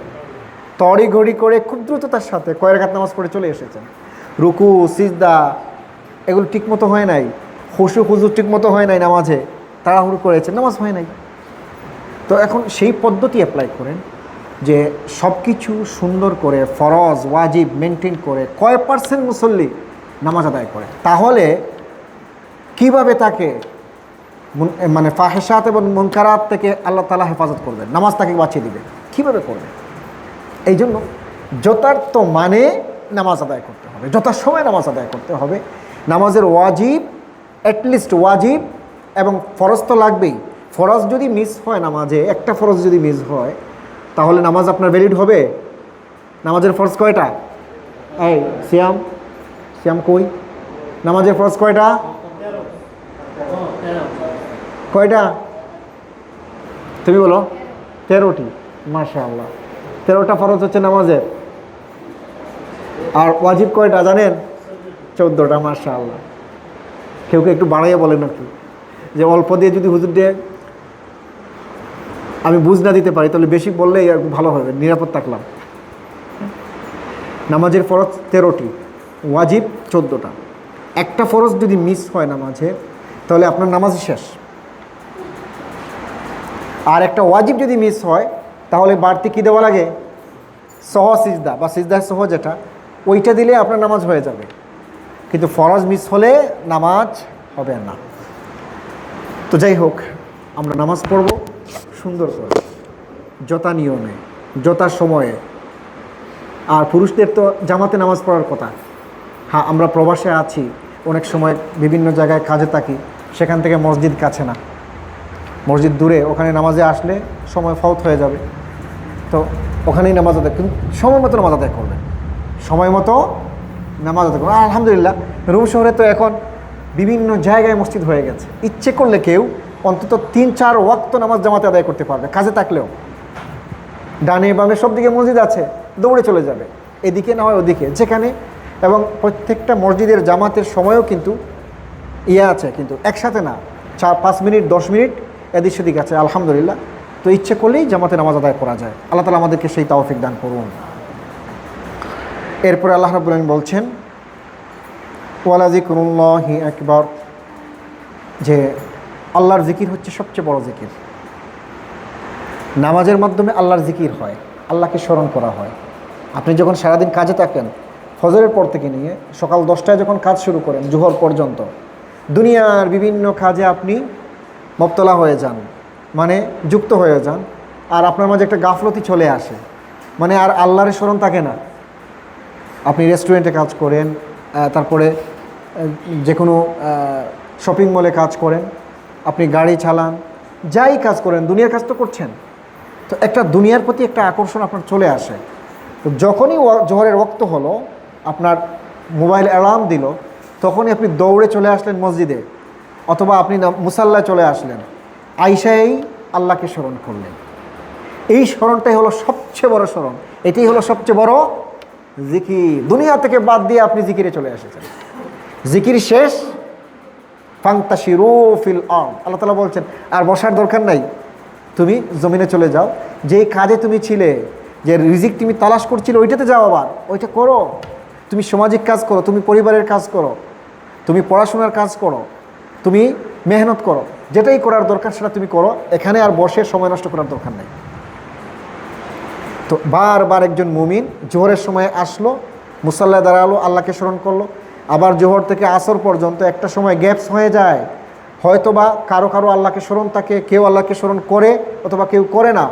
তড়িঘড়ি করে খুব দ্রুততার সাথে কয় রাকাত নামাজ পড়ে চলে এসেছেন। রুকু সিজদা এগুলো ঠিকমতো হয় নাই, খুশু খুজু ঠিকমতো হয় নাই, নামাজে তাড়াহুড়ো করেছেন, নামাজ হয় নাই। তো এখন সেই পদ্ধতি অ্যাপ্লাই করেন যে সব কিছু সুন্দর করে ফরজ ওয়াজিব মেনটেন করে কয় % মুসল্লি নামাজ আদায় করে, তাহলে কিভাবে তাকে মানে ফাহেশাত এবং মুনকারাত থেকে আল্লাহ তাআলা হেফাজত করবেন, নামাজ তাকে বাঁচিয়ে দিবে, কীভাবে করবে? এই জন্য যথার্থ মানে নামাজ আদায় করতে হবে, যথাসময়ে নামাজ আদায় করতে হবে। নামাজের ওয়াজিব, অ্যাটলিস্ট ওয়াজিব এবং ফরজ তো লাগবেই। ফরজ যদি মিস হয় নামাজে, একটা ফরজ যদি মিস হয়, তাহলে নামাজ আপনার ভ্যালিড হবে? নামাজের ফরজ কয়টা? এই সিয়াম কই? নামাজের ফরজ কয়টা? কয়টা? তুমি বলো। 13টি। মাশাআল্লাহ, 13টা ফরজ হচ্ছে নামাজের। আর ওয়াজিব কয়টা জানেন? 14টা। মাশাআল্লাহ। কেউ একটু বাড়াইয়া বলেন আর কি, যে অল্প দিয়ে যদি হুজুর দিয়ে আমি বুঝ না দিতে পারি তাহলে বেশি বললেই ভালো হবে, নিরাপদ থাকলাম। নামাজের ফরজ 13টি, ওয়াজিব 14টা। একটা ফরজ যদি মিস হয় নামাজে, তাহলে আপনার নামাজই শেষ। আর একটা ওয়াজিব যদি মিস হয়, তাহলে বাড়তি কী দেওয়া লাগে? সহ সিজদা বা সিজদা সহ যেটা, ওইটা দিলে আপনার নামাজ হয়ে যাবে। কিন্তু ফরজ মিস হলে নামাজ হবে না। তো যাই হোক, আমরা নামাজ পড়ব সুন্দর করে, যথা নিয়মে, যথা সময়ে। আর পুরুষদের তো জামাতে নামাজ পড়ার কথা। হ্যাঁ, আমরা প্রবাসে আছি, অনেক সময় বিভিন্ন জায়গায় কাজে থাকি, সেখান থেকে মসজিদ কাছে না, মসজিদ দূরে, ওখানে নামাজে আসলে সময় ফাউত হয়ে যাবে। তো ওখানেই নামাজ আদায়, কিন্তু সময় মতো নামাজ আদায় করবেন, সময় মতো নামাজ আদায় করবেন। আলহামদুলিল্লাহ, রুম শহরে তো এখন বিভিন্ন জায়গায় মসজিদ হয়ে গেছে। ইচ্ছে করলে কেউ অন্তত 3-4 ওয়াক্ত নামাজ জামাতে আদায় করতে পারবে, কাজে থাকলেও। ডানে বামে সব দিকে মসজিদ আছে, দৌড়ে চলে যাবে, এদিকে না হয় ওদিকে, যেখানে। এবং প্রত্যেকটা মসজিদের জামাতের সময়ও কিন্তু আছে, কিন্তু একসাথে না, 4-5 মিনিট 10 মিনিট এদিক সেদিক আছে, আলহামদুলিল্লাহ। তো ইচ্ছে করলেই জামাতে নামাজ আদায় করা যায়। আল্লাহ তাআলা আমাদেরকে সেই তৌফিক দান করুন। এরপরে আল্লাহ রাব্বুল আলামিন বলছেন, ওয়ালা যিকরুল্লাহি আকবার, যে আল্লাহর জিকির হচ্ছে সবচেয়ে বড় জিকির। নামাজের মাধ্যমে আল্লাহর জিকির হয়, আল্লাহকে স্মরণ করা হয়। আপনি যখন সারাদিন কাজে থাকেন, ফজরের পর থেকে নিয়ে সকাল 10টায় যখন কাজ শুরু করেন জোহর পর্যন্ত, দুনিয়ার বিভিন্ন কাজে আপনি মুবতলা হয়ে যান, মানে যুক্ত হয়ে যান, আর আপনার মাঝে একটা গাফলতি চলে আসে, মানে আর আল্লাহর স্মরণ থাকে না। আপনি রেস্টুরেন্টে কাজ করেন, তারপরে যে কোনো শপিং মলে কাজ করেন, আপনি গাড়ি চালান, যাই কাজ করেন, দুনিয়ার কাজ তো করছেন। তো একটা দুনিয়ার প্রতি একটা আকর্ষণ আপনার চলে আসে। তো যখনই জোহরের ওয়াক্ত হলো, আপনার মোবাইল অ্যালার্ম দিল, তখনই আপনি দৌড়ে চলে আসলেন মসজিদে, অথবা আপনি মুসাল্লায় চলে আসলেন, আইসাই আল্লাহকে স্মরণ করলেন। এই স্মরণটাই হলো সবচেয়ে বড় স্মরণ, এটাই হলো সবচেয়ে বড় জিকির। দুনিয়া থেকে বাদ দিয়ে আপনি জিকিরে চলে এসেছেন, জিকির শেষ, ফান্তাশিরু ফিল আরদ, আল্লাহ তাআলা বলছেন আর বসার দরকার নাই, তুমি জমিনে চলে যাও। যেই কাজে তুমি ছিলে, যে রিজিক তুমি তালাশ করছিলে, ওইটাতে যাও, আবার ওইটা করো। তুমি সামাজিক কাজ করো, তুমি পরিবারের কাজ করো, তুমি পড়াশোনার কাজ করো, তুমি মেহনত করো, যেটাই করার দরকার সেটা তুমি করো। এখানে আর বসে সময় নষ্ট করার দরকার নেই। তো বারবার একজন মুমিন জোহরের সময় আসলো, মুসাল্লায় দাঁড়ালো, আল্লাহকে স্মরণ করলো, আবার জোহর থেকে আসর পর্যন্ত একটা সময় গ্যাপস হয়ে যায়, হয়তোবা কারো কারো আল্লাহকে স্মরণ থাকে, কেউ আল্লাহকে স্মরণ করে অথবা কেউ করে না।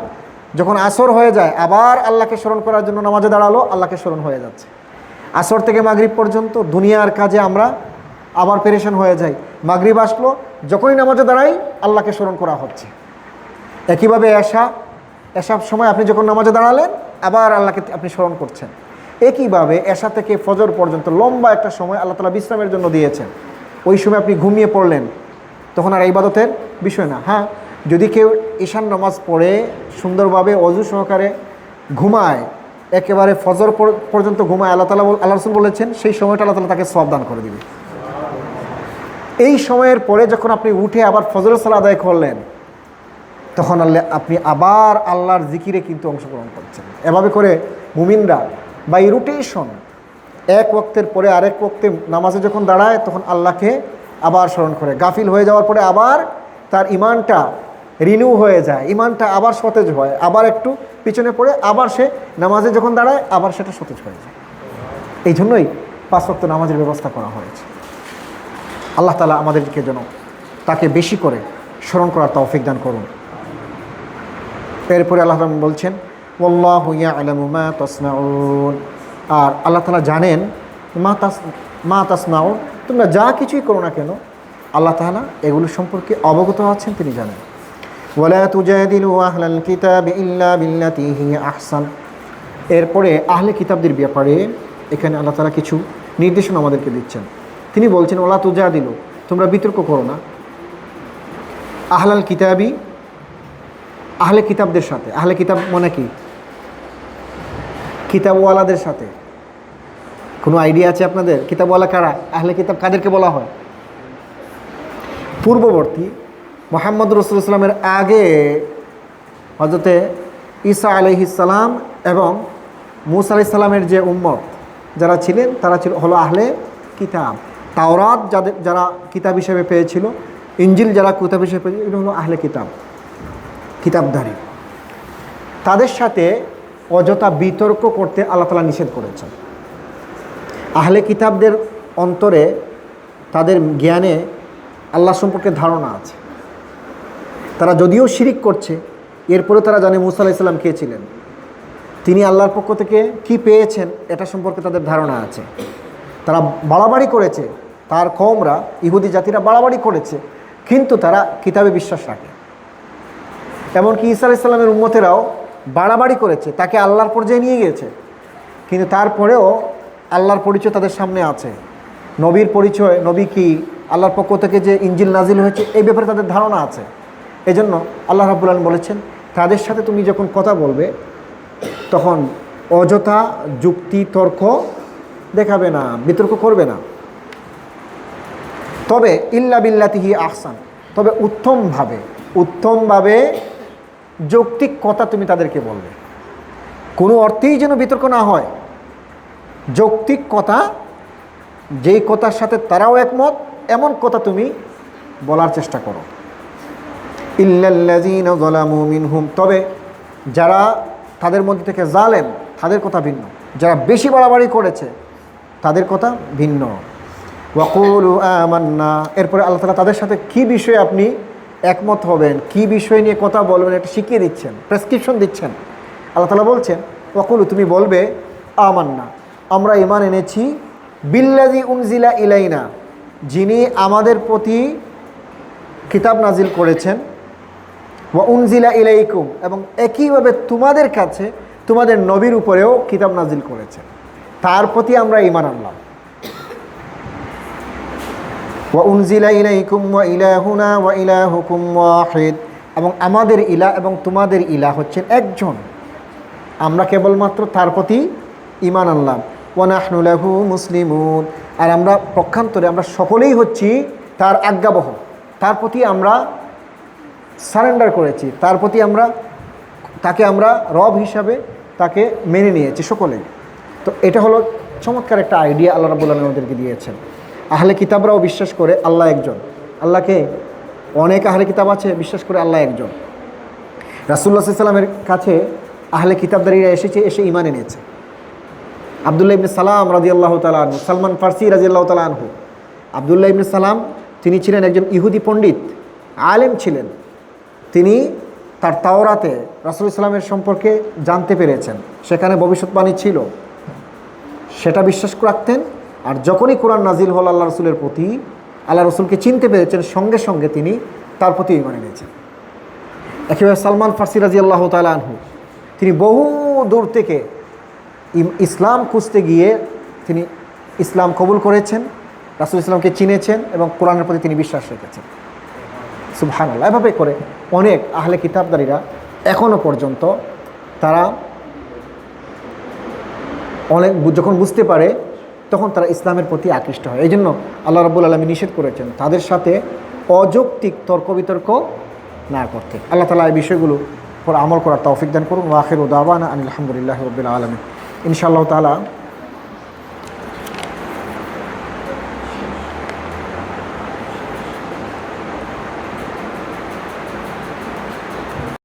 যখন আসর হয়ে যায় আবার আল্লাহকে স্মরণ করার জন্য নামাজে দাঁড়ালো, আল্লাহকে স্মরণ হয়ে যাচ্ছে। আসর থেকে মাগরিব পর্যন্ত দুনিয়ার কাজে আমরা আবার পেরেশান হয়ে যাই। মাগরিব আসলো, যখনই নামাজে দাঁড়াই আল্লাহকে স্মরণ করা হচ্ছে। একইভাবে এশার সময় আপনি যখন নামাজে দাঁড়ালেন আবার আল্লাহকে আপনি স্মরণ করছেন। একইভাবে এশা থেকে ফজর পর্যন্ত লম্বা একটা সময় আল্লাহ তাআলা বিশ্রামের জন্য দিয়েছেন। ওই সময় আপনি ঘুমিয়ে পড়লেন, তখন আর ইবাদতের বিষয় না। হ্যাঁ, যদি কেউ ঈশান নামাজ পড়ে সুন্দরভাবে অজু সহকারে ঘুমায়, একেবারে ফজর পর্যন্ত ঘুমায়, আল্লাহ রাসূল বলেছেন সেই সময়টা আল্লাহ তাআলা তাকে সওয়াব দান করে দিবে। এই সময়ের পরে যখন আপনি উঠে আবার ফজরের সালাত আদায় করলেন, তখন আপনি আবার আল্লাহর জিকিরে কিন্তু অংশগ্রহণ করছেন। এভাবে করে মুমিনরা বা এই রোটেশন, এক ওয়াক্তের পরে আরেক ওয়াক্তে নামাজে যখন দাঁড়ায় তখন আল্লাহকে আবার স্মরণ করে। গাফিল হয়ে যাওয়ার পরে আবার তার ইমানটা রিনিউ হয়ে যায়, ইমানটা আবার সতেজ হয়, আবার একটু পিছনে পড়ে আবার সে নামাজে যখন দাঁড়ায় আবার সেটা সতেজ হয়ে যায়। এই জন্যই 5 ওয়াক্ত নামাজের ব্যবস্থা করা হয়েছে। আল্লাহ তাআলা আমাদেরকে যেন তাকে বেশি করে স্মরণ করার তৌফিক দান করুন। এরপরে আল্লাহ তাআলা বলছেন, ওয়াল্লাহু ইয়ালামু মা তাসনাউন, আর আল্লাহ তাআলা জানেন মা তাসনাউন, তোমরা যা কিছুই করো না কেন আল্লাহ তাআলা এগুলো সম্পর্কে অবগত আছেন, তিনি জানেন। ওয়ালা তুজাদিলু আহলাল কিতাবি ইল্লা বিল্লাতি হিয়া আহসান। এরপরে আহলে কিতাবদের ব্যাপারে এখানে আল্লাহ তাআলা কিছু নির্দেশনা আমাদেরকে দিচ্ছেন। তিনি বলছেন, ওয়ালা তুজাদিলু, তোমরা বিতর্ক করো না আহলাল কিতাবি, আহলে কিতাবদের সাথে। আহলে কিতাব মানে কি? কিতাবওয়ালাদের সাথে। কোনো আইডিয়া আছে আপনাদের? কিতাবওয়ালা কারা? আহলে কিতাব কাদেরকে বলা হয়? পূর্ববর্তী মুহাম্মদ রাসূলুল্লাহ সাল্লাল্লাহু আলাইহি ওয়াসাল্লামের আগে হযরতে ঈসা আলাইহিস সালাম এবং মূসা আলাইহিস সালামের যে উম্মত যারা ছিলেন তারা হলো আহলে কিতাব। তাওরাত যারা কিতাব হিসেবে পেয়েছিল, ইনজিল যারা কিতাব হিসেবে পেয়েছিল, এগুলো হলো আহলে কিতাব, কিতাবধারী। তাদের সাথে অযথা বিতর্ক করতে আল্লাহ তাআলা নিষেধ করেছেন। আহলে কিতাবদের অন্তরে, তাদের জ্ঞানে আল্লাহ সম্পর্কে ধারণা আছে। তারা যদিও শিরিক করছে, এরপরে তারা জানে মূসা আলাইহিস সালাম কে ছিলেন, তিনি আল্লাহর পক্ষ থেকে কি পেয়েছেন, এটা সম্পর্কে তাদের ধারণা আছে। তারা বাড়াবাড়ি করেছে, তার কওমরা, ইহুদি জাতিরা বাড়াবাড়ি করেছে, কিন্তু তারা কিতাবে বিশ্বাস রাখে। এমনকি ঈসা আলাইহিস সালামের উম্মতেরাও বাড়াবাড়ি করেছে, তাকে আল্লাহর পর্যায়ে নিয়ে গিয়েছে, কিন্তু তারপরেও আল্লাহর পরিচয় তাদের সামনে আছে। নবীর পরিচয়, নবী কি, আল্লাহর পক্ষ থেকে যে ইনজিল নাজিল হয়েছে, এই ব্যাপারে তাদের ধারণা আছে। এজন্য আল্লাহ রাব্বুল আলামিন বলেছেন, তাদের সাথে তুমি যখন কথা বলবে তখন অযথা যুক্তি তর্ক দেখাবে না, বিতর্ক করবে না। তবে ইল্লা বিল্লাতিহি আহসান, তবে উত্তমভাবে যৌক্তিক কথা তুমি তাদেরকে বলবে। কোনো অর্থেই যেন বিতর্ক না হয়। যৌক্তিক কথা, যেই কথার সাথে তারাও একমত, এমন কথা তুমি বলার চেষ্টা করো। ইল্লাল্লাযীনা যালামু মিনহুম, তবে যারা তাদের মধ্যে থেকে জালেম, তাদের কথা ভিন্ন। যারা বেশি বাড়াবাড়ি করেছে তাদের কথা ভিন্ন। ওয়াকুলু আমান্না, এরপরে আল্লাহ তাআলা তাদের সাথে কি বিষয়ে আপনি একমত হবেন, কি বিষয় নিয়ে কথা বলবেন, এটা শিখিয়ে দিচ্ছেন, প্রেসক্রিপশন দিচ্ছেন। আল্লাহ তাআলা বলছেন, ওয়াকুলু, তুমি বলবে আমান্না, আমরা ঈমান এনেছি, বিল্লাযী উনজিলা ইলাইনা, যিনি আমাদের প্রতি কিতাব নাজিল করেছেন, ওয়া উনজিলা ইলাইকুম, এবং একইভাবে তোমাদের কাছে তোমাদের নবীর উপরেও কিতাব নাজিল করেছেন, তার প্রতি আমরা ঈমান আনলাম। ওয়া উনজিলা ইলাইকুম ওয়া ইলাহুনা ওয়া ইলাহুকুম ওয়াহিদ, এবং আমাদের ইলাহ এবং তোমাদের ইলাহ হচ্ছেন একজন, আমরা কেবলমাত্র তার প্রতি ঈমান আনলাম। ওয়া নাহনু লাহু মুসলিমুন, আর আমরা পক্ষান্তরে আমরা সকলেই হচ্ছি তার আজ্ঞাবহ, তার প্রতি আমরা সারেন্ডার করেছি, তার প্রতি তাকে আমরা রব হিসাবে তাকে মেনে নিয়েছি সকলেই। তো এটা হলো চমৎকার একটা আইডিয়া আল্লাহ রাব্বুল আলামিন আমাদেরকে দিয়েছেন। আহলে কিতাবরাও বিশ্বাস করে আল্লাহ একজন। আল্লাহকে অনেক আহলে কিতাব আছে, বিশ্বাস করে আল্লাহ একজন। রাসূলুল্লাহ সাল্লাল্লাহু আলাইহি ওয়াসাল্লামের কাছে আহলে কিতাবদারীরা এসে ঈমান এনেছে। আবদুল্লাহ ইবনে সালাম রাদিয়াল্লাহু তাআলা আনহু, সালমান ফার্সি রাদিয়াল্লাহু তাআলা আনহু। আবদুল্লাহ ইবনে সালাম তিনি ছিলেন একজন ইহুদি পণ্ডিত, আলেম ছিলেন। তিনি তার তাওরাতে রাসূল ইসলামের সম্পর্কে জানতে পেরেছেন, সেখানে ভবিষ্যৎবাণী ছিল, সেটা বিশ্বাস রাখতেন। আর যখনই কোরআন নাজিল হল আল্লাহ রসুলের প্রতি, আল্লাহ রসুলকে চিনতে পেরেছেন, সঙ্গে সঙ্গে তিনি তার প্রতি ঈমান এনেছেন। একেবারে সালমান ফার্সি রাদিয়াল্লাহু তাআলা আনহু, তিনি বহু দূর থেকে ইসলাম খুঁজতে গিয়ে তিনি ইসলাম কবুল করেছেন, রাসূল ইসলামকে চিনেছেন এবং কোরআনের প্রতি তিনি বিশ্বাস রেখেছেন। সুবহানাল্লাহ। এভাবে করে অনেক আহলে কিতাবদারীরা এখনও পর্যন্ত তারা অনেক যখন বুঝতে পারে তখন তারা ইসলামের প্রতি আকৃষ্ট হয়। এই জন্য আল্লাহ রাব্বুল আলামিন নিষেধ করেছেন তাদের সাথে অযৌক্তিক তর্ক বিতর্ক না করতে। আল্লাহ তাআলা এই বিষয়গুলো পর আমল করার তৌফিক দান করুন। ওয়া আখিরু দাওয়ানা আনিল হামদুলিল্লাহি রাব্বিল আলামিন। ইনশাআল্লাহ তাআলা